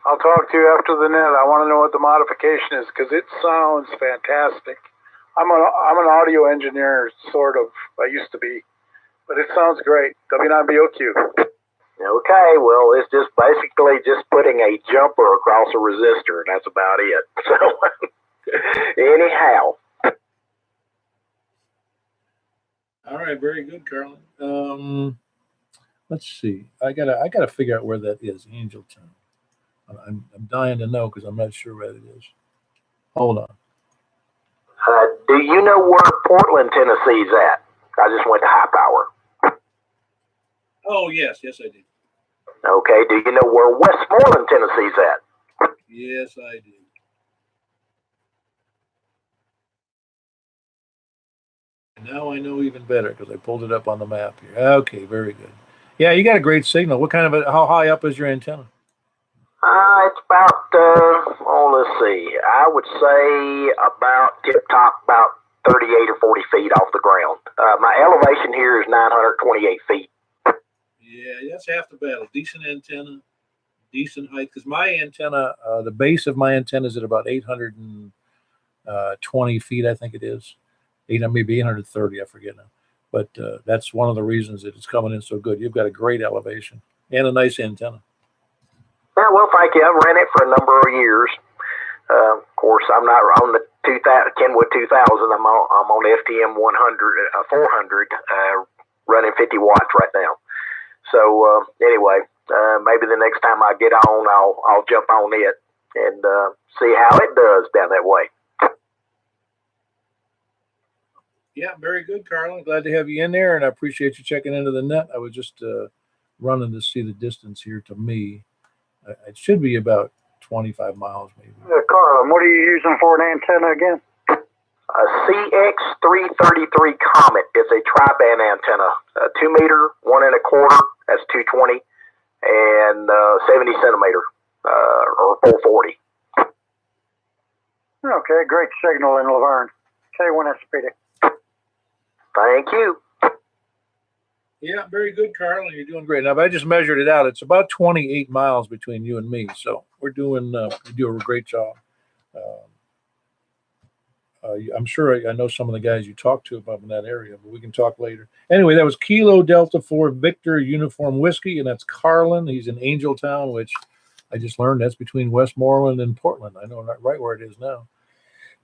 I'll talk to you after the net. I want to know what the modification is because it sounds fantastic. I'm an audio engineer, sort of. I used to be, but it sounds great. W9BOQ. Okay, well, it's just basically just putting a jumper across a resistor, and that's about it. So, anyhow. All right, very good, Carlin. Let's see. I gotta figure out where that is, Angeltown. I'm dying to know because I'm not sure where it is. Hold on. Do you know where Portland, Tennessee's at? I just went to high power. Oh yes, I did. Okay. Do you know where Westmoreland, Tennessee's at? Yes, I did. And now I know even better because I pulled it up on the map here. Okay, very good. Yeah, you got a great signal. What kind of how high up is your antenna? It's about, let's see. I would say about tip top, about 38 or 40 feet off the ground. My elevation here is 928 feet. Yeah, that's half the battle. Decent antenna, decent height. Because my antenna, the base of my antenna is at about 820 feet, I think it is. Maybe 830, I forget now. But that's one of the reasons that it's coming in so good. You've got a great elevation and a nice antenna. Yeah, well, thank you. I've ran it for a number of years. Of course, I'm not on the Kenwood 2000. I'm on FTM 400, running 50 watts right now. So anyway, maybe the next time I get on, I'll jump on it and see how it does down that way. Yeah, very good, Carlin. Glad to have you in there, and I appreciate you checking into the net. I was just running to see the distance here to me. It should be about 25 miles maybe. Carlin, what are you using for an antenna again? A CX333 Comet is a tri-band antenna, 2 meter, 1 1/4. That's 220, and 70 centimeter or 440. Okay, great signal in Laverne. K1SPD. Thank you. Yeah, very good, Carl. You're doing great. Now, if I just measured it out, it's about 28 miles between you and me. So we're doing, we do a great job. I'm sure I know some of the guys you talked to about in that area, but we can talk later. Anyway, that was Kilo Delta 4 Victor Uniform Whiskey, and that's Carlin. He's in Angeltown, which I just learned that's between Westmoreland and Portland. I know right where it is now.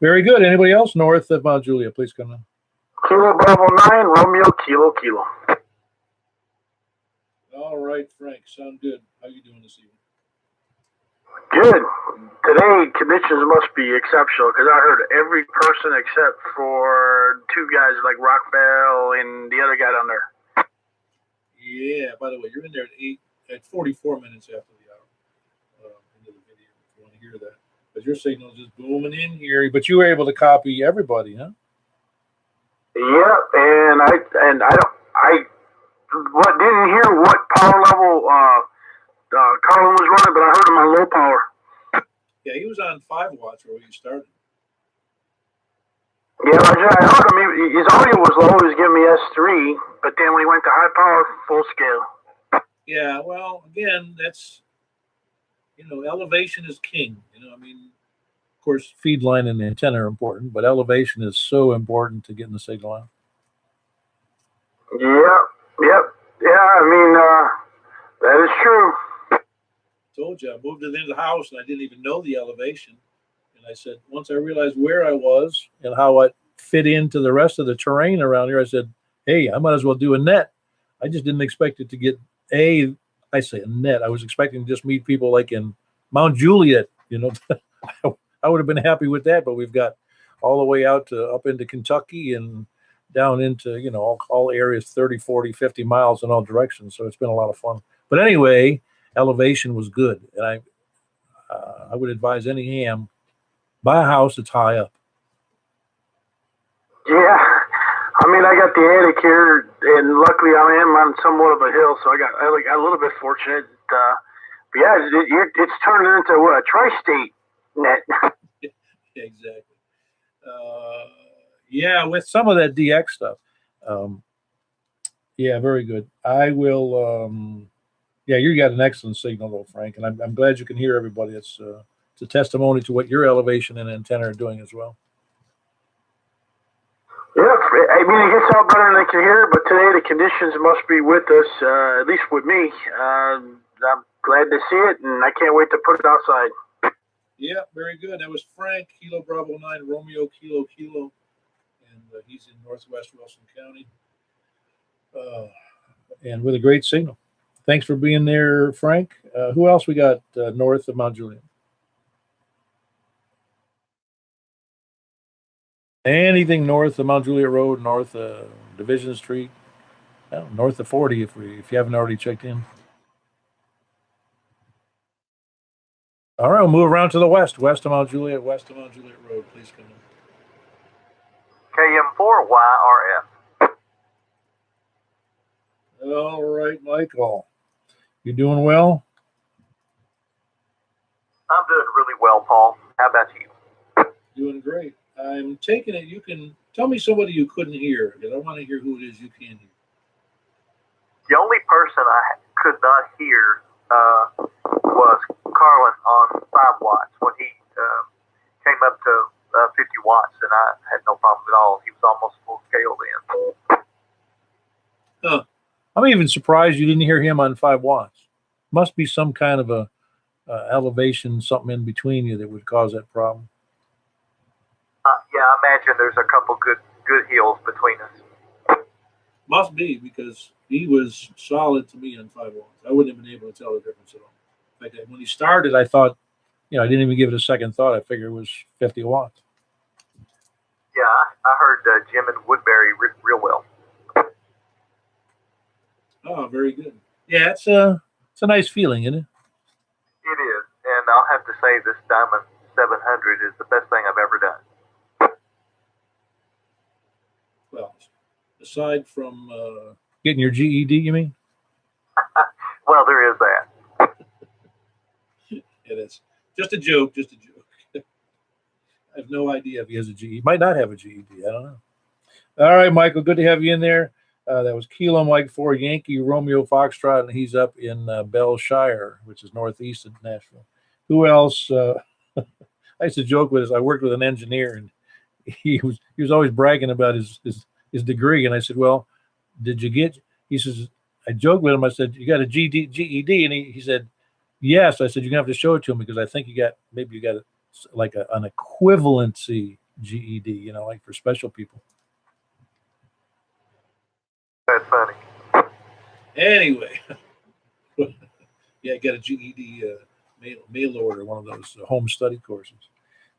Very good. Anybody else north of Mount Juliet? Please come in. Kilo Bravo 9, Romeo Kilo Kilo. All right, Frank. Sound good. How you doing this evening? Good. Today, conditions must be exceptional because I heard every person except for 2 guys like Rockville and the other guy down there. Yeah. By the way, you're in there at 44 minutes after the hour into the video. If you want to hear that, because your signal is just booming in here. But you were able to copy everybody, huh? Yeah, and I didn't hear what power level Carlin was running, but I heard him on low power. Yeah, he was on 5 watts where you started. Yeah, I heard him. His audio was low. He was giving me S3, but then when he went to high power, full scale. Yeah, well, again, that's, elevation is king. I mean, of course, feed line and antenna are important, but elevation is so important to getting the signal out. Yep. Yeah, I mean, that is true. Told you, I moved it into the house and I didn't even know the elevation. And I said, once I realized where I was and how it fit into the rest of the terrain around here, I said, hey, I might as well do a net. I just didn't expect it to get a net. I was expecting to just meet people like in Mount Juliet, I would have been happy with that, but we've got all the way out to up into Kentucky and down into, all areas 30, 40, 50 miles in all directions. So it's been a lot of fun. But anyway, elevation was good. And I would advise any ham, buy a house that's high up. Yeah. I mean, I got the attic here, and luckily I am on somewhat of a hill, so I got a little bit fortunate. But yeah, it's turned into what, a tri-state net. Exactly. Yeah, with some of that DX stuff. Yeah, very good. I will. Yeah, you got an excellent signal, though, Frank, and I'm glad you can hear everybody. It's a testimony to what your elevation and antenna are doing as well. Yeah, I mean, it gets out better than I can hear, but today the conditions must be with us, at least with me. I'm glad to see it, and I can't wait to put it outside. Yeah, very good. That was Frank, Kilo Bravo 9, Romeo Kilo Kilo, and he's in northwest Wilson County, and with a great signal. Thanks for being there, Frank. Who else we got north of Mount Juliet? Anything north of Mount Juliet Road, north of Division Street, north of 40 if you haven't already checked in. All right, we'll move around to the west of Mount Juliet Road. Please come in. KM4YRF. All right, Michael. You doing well? I'm doing really well, Paul. How about you? Doing great. I'm taking it you can tell me somebody you couldn't hear, because I want to hear who it is you can hear. The only person I could not hear was Carlin on 5 watts when he came up to 50 watts, and I had no problem at all. He was almost full scale then. Huh. I'm even surprised you didn't hear him on 5 watts. Must be some kind of a elevation, something in between you that would cause that problem. Yeah, I imagine there's a couple good hills between us. Must be, because he was solid to me on 5 watts. I wouldn't have been able to tell the difference at all. In fact, when he started, I thought, I didn't even give it a second thought. I figured it was 50 watts. Yeah, I heard Jim and Woodbury real well. Oh, very good. Yeah, it's a nice feeling, isn't it? It is, and I'll have to say this Diamond 700 is the best thing I've ever done. Well, aside from getting your GED, you mean? Well, there is that. It is just a joke. Just a joke. I have no idea if he has a GED. Might not have a GED. I don't know. All right, Michael. Good to have you in there. That was Kilo Mike 4 Yankee Romeo Foxtrot, and he's up in Bellshire, which is northeast of Nashville. Who else? I used to joke with us. I worked with an engineer, and he was always bragging about his degree. And I said, "Well, did you get?" He says, I joked with him. I said, "You got a GED?" And he said, "Yes." I said, "You're gonna have to show it to him because I think you got like an equivalency GED, you know, like for special people." That's funny. Anyway, yeah, got a GED mail order, one of those home study courses.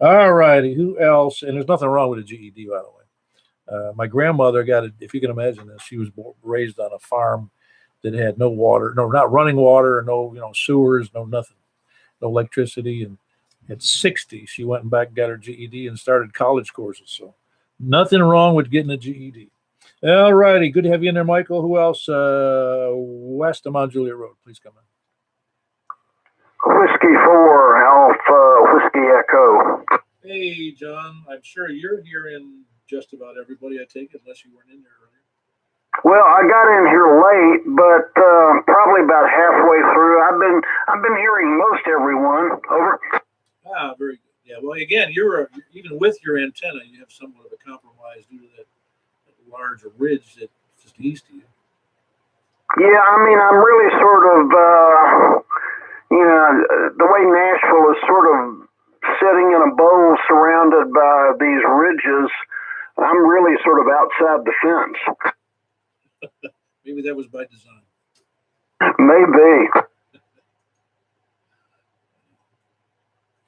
All righty, who else? And there's nothing wrong with a GED, by the way. My grandmother got it. If you can imagine this, she was raised on a farm that had no water, no, not running water, no, sewers, no nothing, no electricity. And at 60, she went back and got her GED and started college courses. So nothing wrong with getting a GED. All righty. Good to have you in there, Michael. Who else? West of Mount Juliet Road. Please come in. Whiskey 4, Alpha, Whiskey Echo. Hey, John. I'm sure you're hearing just about everybody, I take it, unless you weren't in there earlier. Well, I got in here late, but probably about halfway through. I've been hearing most everyone. Over. Ah, very good. Yeah. Well, again, you're even with your antenna, you have somewhat of a compromise due to that large ridge that's just east of you. Yeah, I mean, I'm really sort of, the way Nashville is sort of sitting in a bowl surrounded by these ridges. I'm really sort of outside the fence. Maybe that was by design. Maybe.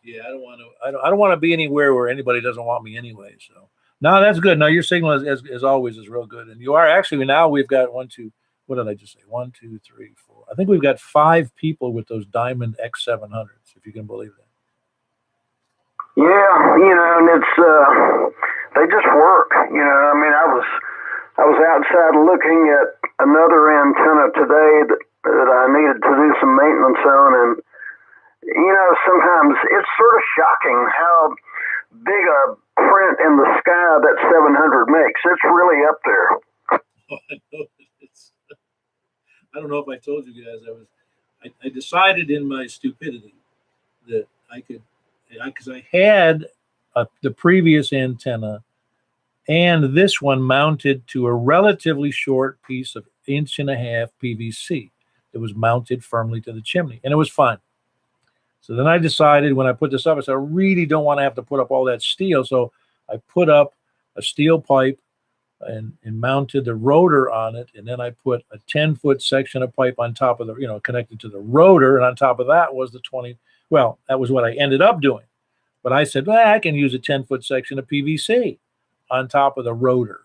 Yeah, I don't want to be anywhere where anybody doesn't want me anyway. So no, that's good. No, your signal as always is real good, and you are actually now we've got 1, 2. What did I just say? 1, 2, 3, 4. I think we've got 5 people with those Diamond X700s, if you can believe that. Yeah, and it's they just work. I mean, I was outside looking at another antenna today that I needed to do some maintenance on, and sometimes it's sort of shocking how big a print in the sky that 700 makes. It's really up there. Oh, I know I don't know if I told you guys I decided in my stupidity that I could, because I had the previous antenna and this one mounted to a relatively short piece of 1.5 PVC that was mounted firmly to the chimney, and it was fine. So then I decided when I put this up, I said, I really don't want to have to put up all that steel. So I put up a steel pipe and mounted the rotor on it. And then I put a 10-foot section of pipe on top of the, connected to the rotor. And on top of that was the 20. Well, that was what I ended up doing. But I said, well, I can use a 10-foot section of PVC on top of the rotor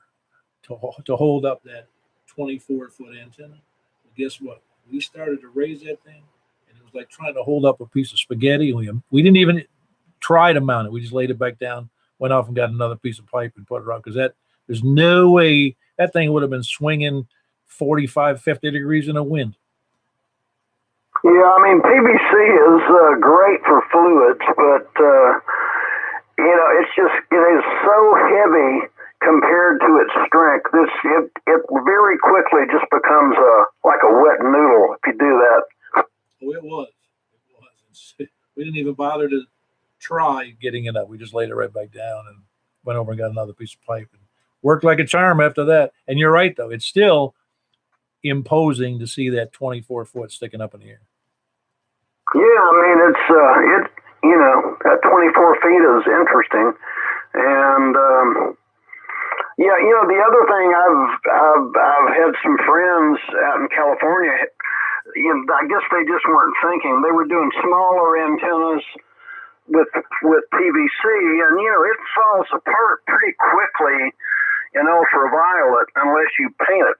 to hold up that 24-foot antenna. But guess what? We started to raise that thing. It was like trying to hold up a piece of spaghetti. We didn't even try to mount it. We just laid it back down, went off and got another piece of pipe and put it up, because there's no way that thing would have been swinging 45, 50 degrees in a wind. Yeah, I mean, PVC is great for fluids, but, it's just, it is so heavy compared to its strength. It very quickly just becomes like a wet noodle if you do that. Oh, it was. We didn't even bother to try getting it up. We just laid it right back down and went over and got another piece of pipe and worked like a charm after that. And you're right, though. It's still imposing to see that 24-foot sticking up in the air. Yeah, I mean, that 24 feet is interesting. And, the other thing, I've had some friends out in California. I guess they just weren't thinking. They were doing smaller antennas with PVC, and it falls apart pretty quickly in ultraviolet unless you paint it.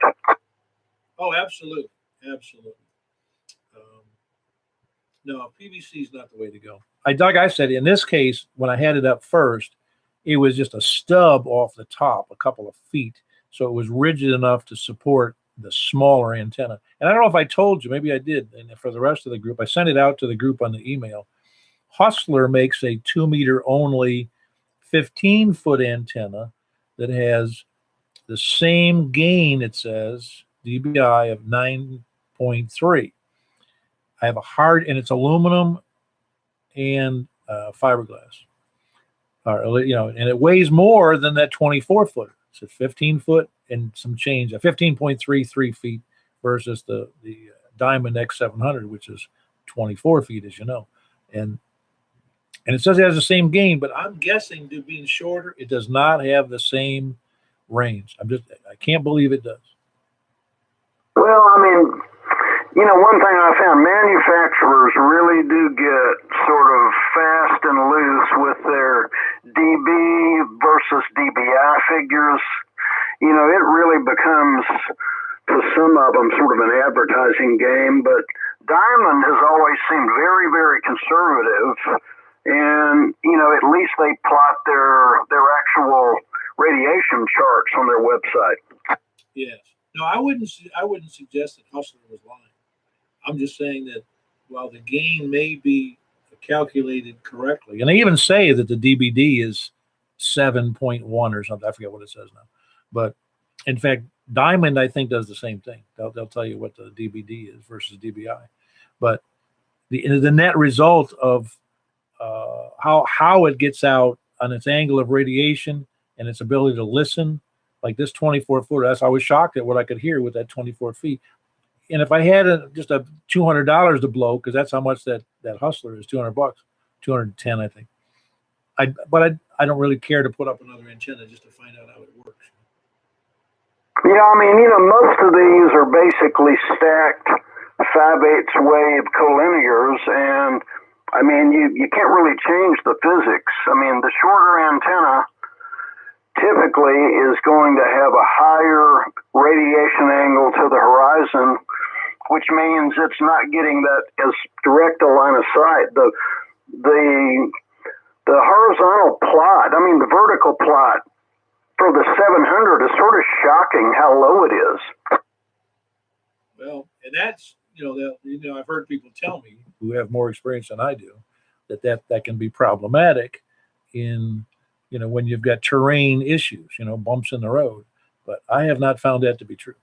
Oh, absolutely. No, PVC is not the way to go. like I said, in this case, when I had it up first, it was just a stub off the top, a couple of feet. So it was rigid enough to support the smaller antenna. And I don't know if I told you, maybe I did. And for the rest of the group, I sent it out to the group on the email. Hustler makes a 2-meter only 15-foot antenna that has the same gain, it says, dBi of 9.3. I have a hard, and it's aluminum and fiberglass. And it weighs more than that 24-footer. It's a 15-foot and some change, a 15.33 feet versus the Diamond X700, which is 24 feet, as you know. And it says it has the same gain, but I'm guessing due to being shorter, it does not have the same range. I can't believe it does. Well, I mean, one thing I found, manufacturers really do get sort of fast and loose with their dB versus dBi figures. It really becomes, to some of them, sort of an advertising game, but Diamond has always seemed very, very conservative. And, at least they plot their actual radiation charts on their website. Yes. No, I wouldn't suggest that Hustler was lying. I'm just saying that while the gain may be calculated correctly, and they even say that the DBD is 7.1 or something. I forget what it says now. But in fact, Diamond, I think, does the same thing. They'll tell you what the DBD is versus dBi. But the net result of how it gets out on its angle of radiation and its ability to listen, like this 24-footer, I was shocked at what I could hear with that 24 feet. And if I had just a $200 to blow, because that's how much that Hustler is, $200, $210, I think. I don't really care to put up another antenna just to find out how it works. Yeah, I mean, most of these are basically stacked 5/8 wave collinears, and I mean, you can't really change the physics. I mean, the shorter antenna typically is going to have a higher radiation angle to the horizon, which means it's not getting that as direct a line of sight. The horizontal plot, I mean, the vertical plot for the 700 is sort of shocking how low it is. Well, and that's, I've heard people tell me who have more experience than I do that can be problematic in, when you've got terrain issues, bumps in the road. But I have not found that to be true.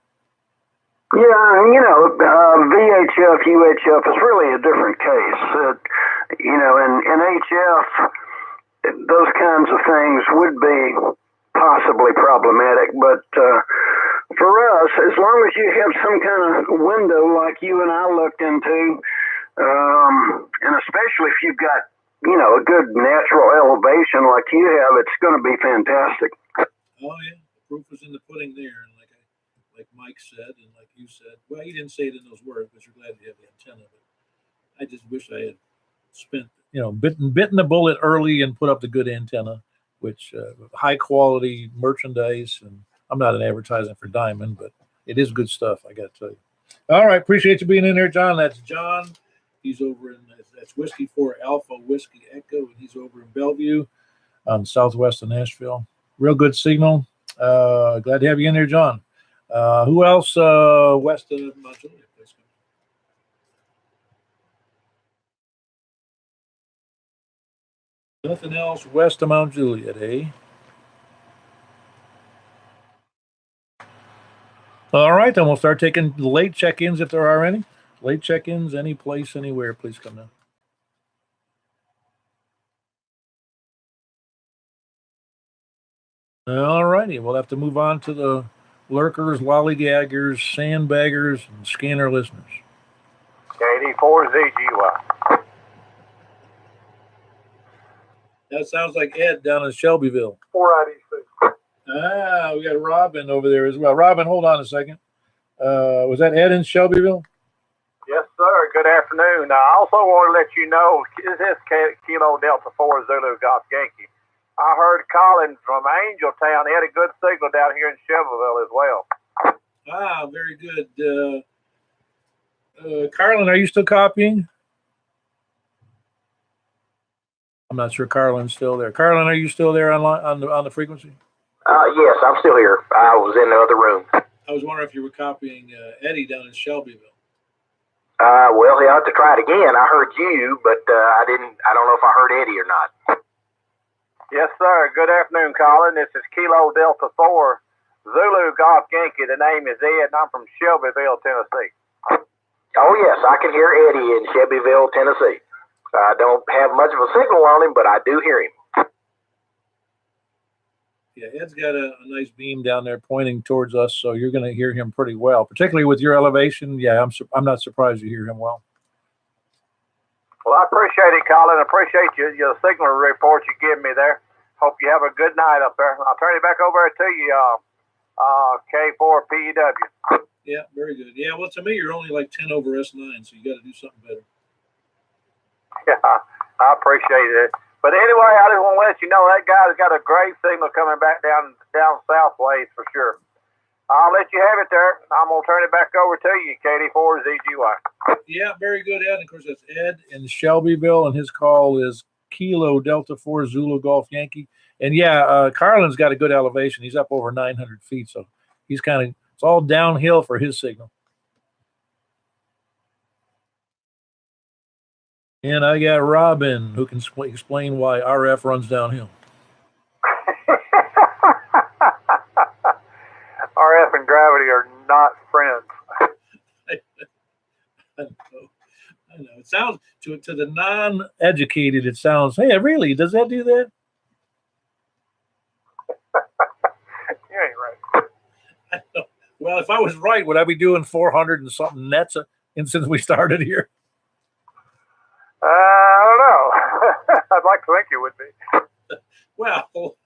Yeah, VHF, UHF is really a different case. In HF, those kinds of things would be possibly problematic, but for us, as long as you have some kind of window like you and I looked into, and especially if you've got, a good natural elevation like you have, it's going to be fantastic. Oh yeah, the proof was in the pudding there, and like Mike said, and like you said, well, you didn't say it in those words, but you're glad you have the antenna. But I just wish I had spent, bitten the bullet early and put up the good antenna, which high quality merchandise. And I'm not an advertising for Diamond, but it is good stuff, I got to tell you. All right, appreciate you being in there, John. That's John. He's over in that's Whiskey 4 Alpha Whiskey Echo, and he's over in Bellevue, on southwest of Nashville. Real good signal. Glad to have you in there, John. Who else west of Mount Juliet? Nothing else west of Mount Juliet, eh? All right, then we'll start taking late check-ins if there are any. Late check-ins, any place, anywhere, please come down. All righty, we'll have to move on to the lurkers, lollygaggers, sandbaggers, and scanner listeners. KD4ZGY. That sounds like Ed down in Shelbyville. 4IDC. We got Robin over there as well. Robin, hold on a second. Was that Ed in Shelbyville? Yes, sir. Good afternoon. I also want to let you know, this is Kilo Delta 4 Zulu Golf Yankee. I heard Colin from Angeltown. He had a good signal down here in Shelbyville as well. Very good. Carlin, are you still copying? I'm not sure Carlin's still there. Carlin, are you still there on the frequency? Yes, I'm still here. I was in the other room. I was wondering if you were copying Eddie down in Shelbyville. Well, he'll have to try it again. I heard you, but I didn't. I don't know if I heard Eddie or not. Yes, sir. Good afternoon, Colin. This is Kilo Delta 4 Zulu Golf Yankee. The name is Ed, and I'm from Shelbyville, Tennessee. Oh, yes, I can hear Eddie in Shelbyville, Tennessee. I don't have much of a signal on him, but I do hear him. Yeah, Ed's got a nice beam down there pointing towards us, so you're going to hear him pretty well, particularly with your elevation. Yeah, I'm not surprised you hear him well. Well, I appreciate it, Colin. I appreciate your signal report you give me there. Hope you have a good night up there. I'll turn it back over to you, K4PEW. Yeah, very good. Yeah, well, to me, you're only like 10 over S9, so you got to do something better. Yeah, I appreciate it. But anyway, I just want to let you know that guy's got a great signal coming back down south ways for sure. I'll let you have it there. I'm going to turn it back over to you, KD4ZGY. Yeah, very good, Ed. And of course, that's Ed in Shelbyville, and his call is Kilo Delta 4 Zulu Golf Yankee. And yeah, Carlin's got a good elevation. He's up over 900 feet, so he's it's all downhill for his signal. And I got Robin, who can explain why RF runs downhill. RF and gravity are not friends. I know. It sounds, to the non-educated, it sounds, hey, really? Does that do that? You ain't right. I know. Well, if I was right, would I be doing 400 and something nets since we started here? I don't know. I'd like to think you would be. Well,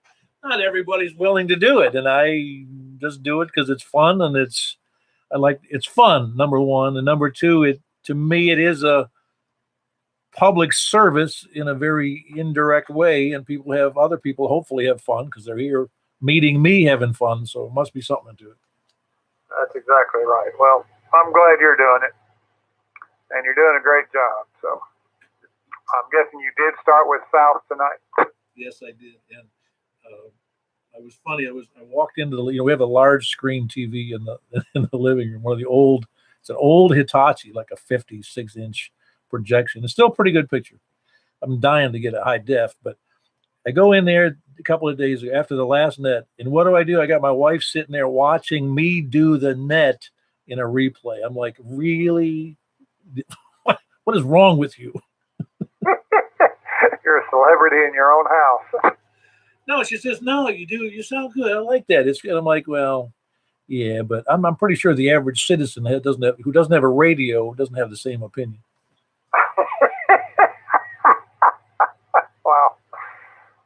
not everybody's willing to do it, and I just do it because it's fun, and it's fun, number one, and number two, to me it is a public service in a very indirect way, and other people hopefully have fun because they're here meeting me having fun, so it must be something to it. That's exactly right. Well, I'm glad you're doing it, and you're doing a great job. So I'm guessing you did start with South tonight. Yes, I did, and I was funny. I walked into we have a large screen TV in the living room. It's an old Hitachi, like a 56-inch projection. It's still a pretty good picture. I'm dying to get a high def, but I go in there a couple of days after the last net, and what do? I got my wife sitting there watching me do the net in a replay. I'm like, really? What is wrong with you? You're a celebrity in your own house. No, she says, no, you do. You sound good. I like that. And I'm like, well, yeah, but I'm pretty sure the average citizen who doesn't have a radio doesn't have the same opinion. Wow.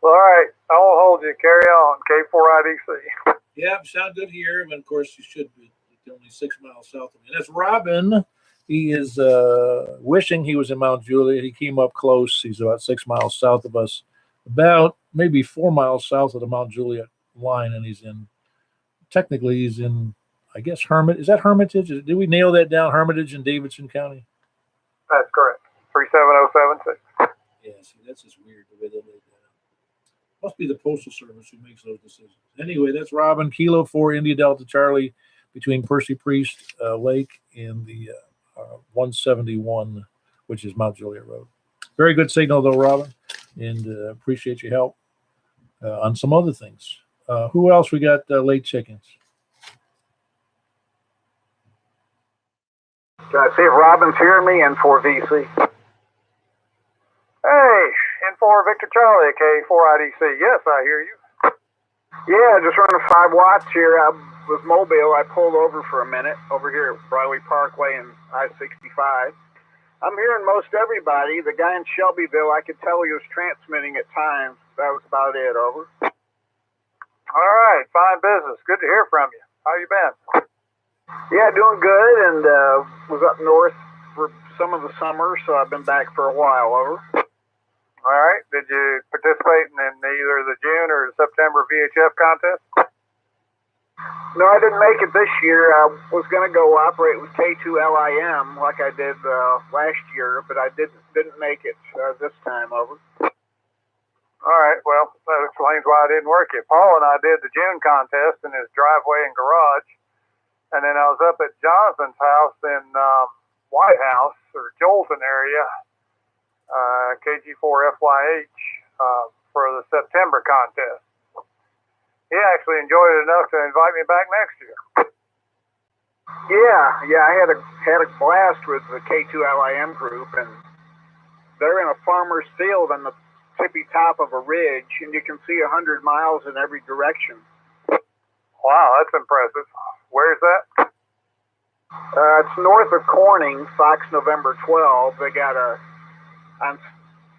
Well, all right. I won't hold you. Carry on. K4IDC. Yeah, sound good here. And of course, you should be only 6 miles south of me. And that's Robin. He is wishing he was in Mount Juliet. He came up close. He's about 6 miles south of us, about maybe 4 miles south of the Mount Juliet line. And he's in, I guess, Hermitage. Is that Hermitage? Did we nail that down? Hermitage in Davidson County? That's correct. 37076. Yeah, see, that's just weird the way they laid that out. Must be the Postal Service who makes those decisions. Anyway, that's Robin, Kilo 4 India Delta Charlie, between Percy Priest Lake and the 171, which is Mount Juliet Road. Very good signal, though, Robin, and appreciate your help on some other things. Who else we got late chickens? Can I see if Robin's hearing me in 4VC? Hey, N4 Victor Charlie, K4IDC. Yes, I hear you. Yeah, just running 5 watts here. I was mobile. I pulled over for a minute over here at Browley Parkway and I-65. I'm hearing most everybody. The guy in Shelbyville, I could tell he was transmitting at times. That was about it. Over. All right, fine business. Good to hear from you. How you been? Yeah, doing good, and was up north for some of the summer, so I've been back for a while. Over. All right. Did you participate in either the June or September VHF contest? No, I didn't make it this year. I was going to go operate with K2LIM like I did last year, but I didn't make it this time. Over. All right, well, that explains why I didn't work it. Paul and I did the June contest in his driveway and garage, and then I was up at Jonathan's house in White House or Jolton area, KG4FYH, for the September contest. He actually enjoyed it enough to invite me back next year. Yeah, I had a blast with the K2LIM group, and they're in a farmer's field on the tippy top of a ridge, and you can see 100 miles in every direction. Wow, that's impressive. Where's that? It's north of Corning, Fox November 12.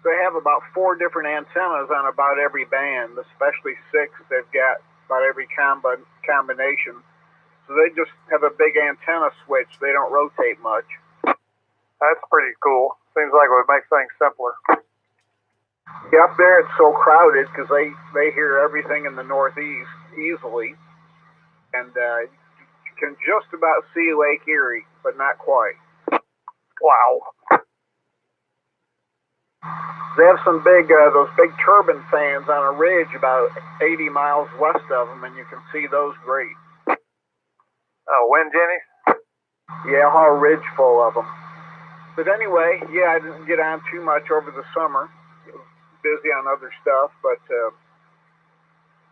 They have about 4 different antennas on about every band, especially 6. They've got about every combination. So they just have a big antenna switch. They don't rotate much. That's pretty cool. Seems like it would make things simpler. Yeah, up there it's so crowded because they hear everything in the northeast easily. And you can just about see Lake Erie, but not quite. Wow. They have some those big turbine fans on a ridge about 80 miles west of them, and you can see those great. Oh, wind jennies? Yeah, a whole ridge full of them. But anyway, yeah, I didn't get on too much over the summer. I was busy on other stuff, but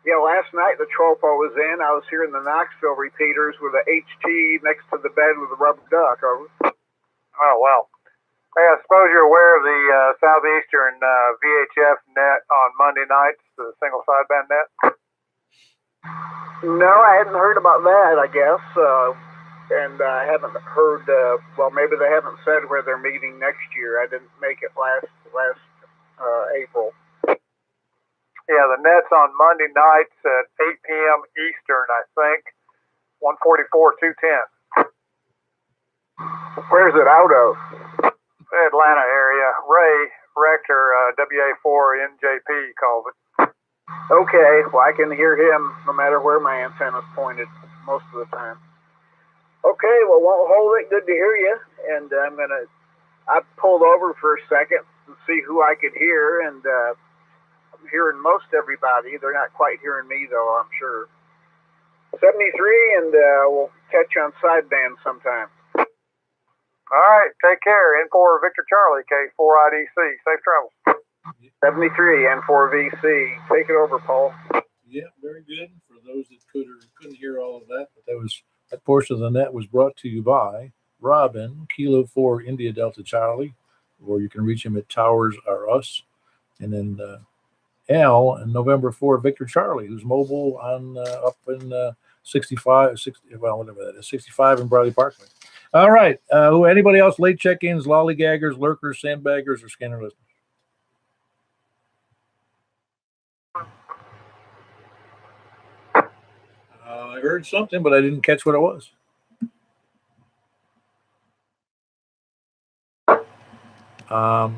yeah, last night the Tropo was in. I was hearing the Knoxville repeaters with a HT next to the bed with a rubber duck. Oh, well. Hey, I suppose you're aware of the Southeastern VHF net on Monday nights, the single sideband net? No, I hadn't heard about that, I guess. And I haven't heard, well, maybe they haven't said where they're meeting next year. I didn't make it last April. Yeah, the net's on Monday nights at 8 p.m. Eastern, I think. 144-210. Where's it out of? Atlanta area. Ray Rector, WA4NJP calls it. Okay, well, I can hear him no matter where my antenna's pointed most of the time. Okay, well, won't hold it. Good to hear you. And I pulled over for a second to see who I could hear, and I'm hearing most everybody. They're not quite hearing me, though, I'm sure. 73, and we'll catch you on sideband sometime. All right, take care. N4 Victor Charlie, K4IDC. Safe travels. 73, N4VC. Take it over, Paul. Yeah, very good. For those that couldn't hear all of that, but that portion of the net was brought to you by Robin, Kilo 4 India Delta Charlie, or you can reach him at Towers R Us, and then Al and November 4 Victor Charlie, who's mobile on up in 65 in Bradley Parkway. All right. Anybody else late check-ins, lollygaggers, lurkers, sandbaggers, or scanner listeners? I heard something, but I didn't catch what it was. I'm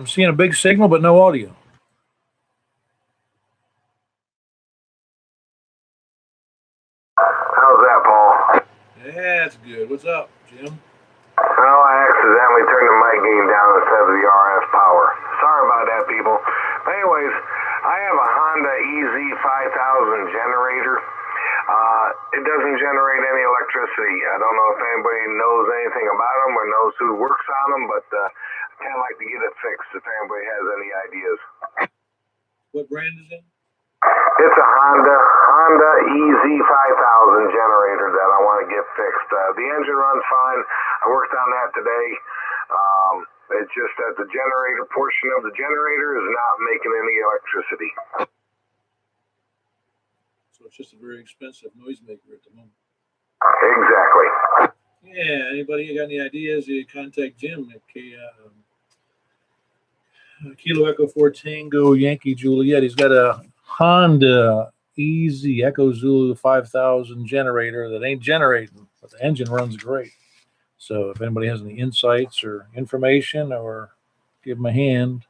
seeing a big signal, but no audio. How's that, Paul? Yeah, that's good. What's up, Jim? Well, I accidentally turned the mic gain down instead of the RF power. Sorry about that, people. But anyways, I have a Honda EZ5000 generator. It doesn't generate any electricity. I don't know if anybody knows anything about them or knows who works on them, but I kind of like to get it fixed if anybody has any ideas. What brand is it? It's a Honda EZ5000 generator that I want to get fixed. The engine runs fine. I worked on that today. It's just that the generator portion of the generator is not making any electricity. So it's just a very expensive noisemaker at the moment. Exactly. Yeah, anybody got any ideas? You contact Jim at Kilo Echo 4 Tango Yankee Juliet. He's got a Honda Easy Echo Zulu 5000 generator that ain't generating, but the engine runs great. So if anybody has any insights or information, or give them a hand.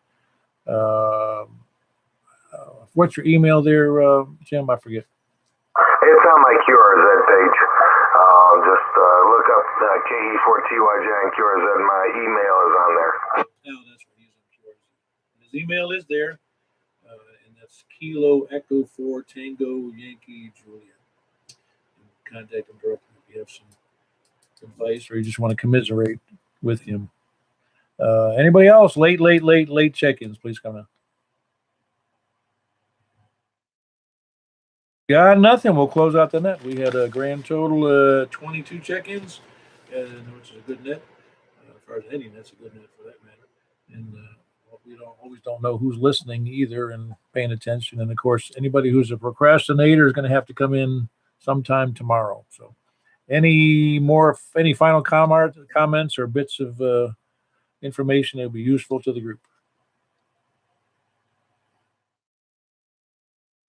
What's your email there, Jim? I forget. It's on my QRZ page. Just look up KE4TYJ and QRZ. My email is on there. Oh, that's right. He's on QRZ. His email is there. That's Kilo Echo 4 Tango Yankee Juliet. Contact him directly if you have some advice or you just want to commiserate with him. Anybody else? Late check-ins, please come in. Got nothing. We'll close out the net. We had a grand total 22 check-ins, which is a good net. As far as any net's a good net for that matter. And we don't know who's listening either and paying attention. And of course, anybody who's a procrastinator is going to have to come in sometime tomorrow. So, any final comments or bits of information that would be useful to the group?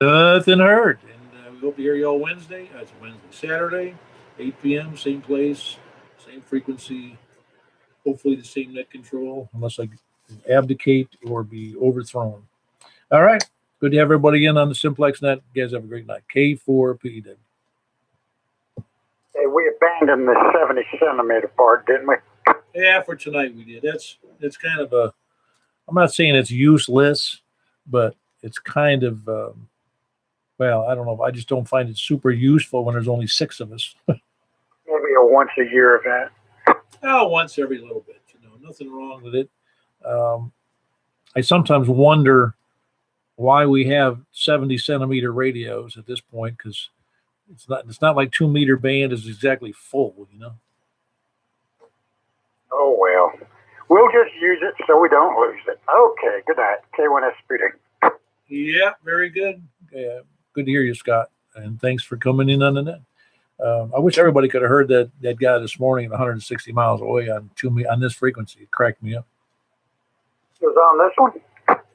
Nothing heard. And we hope to hear you all Wednesday. It's Saturday, 8 p.m., same place, same frequency. Hopefully the same net control, unless I abdicate or be overthrown. All right. Good to have everybody in on the Simplex Net. You guys have a great night. K4PEW. Hey, we abandoned the 70 centimeter part, didn't we? Yeah, for tonight we did. It's kind of I'm not saying it's useless, but it's kind of, well, I don't know. I just don't find it super useful when there's only 6 of us. Maybe a once a year event. Oh, once every little bit, nothing wrong with it. I sometimes wonder why we have 70 centimeter radios at this point, because it's not like 2 meter band is exactly full, Oh, well. We'll just use it so we don't lose it. Okay, good night. K1SPD. Yeah, very good. Yeah, good to hear you, Scott. And thanks for coming in on the net. I wish everybody could have heard that guy this morning at 160 miles away on this frequency. It cracked me up. It was on this one?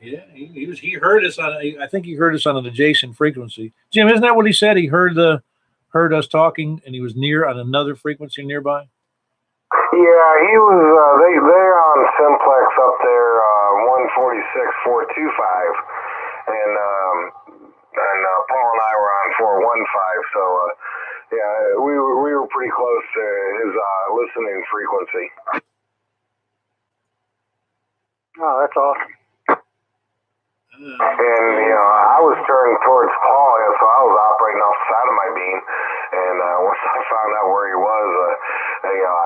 Yeah, he heard us on. I think he heard us on an adjacent frequency. Jim, isn't that what he said? He heard us talking, and he was near on another frequency nearby. Yeah, he was. They're on Simplex up there, 146.425, and Paul and I were on 415. So yeah, we were pretty close to his listening frequency. Oh, that's awesome. And I was turned towards Paul, so I was operating off the side of my beam, and once I found out where he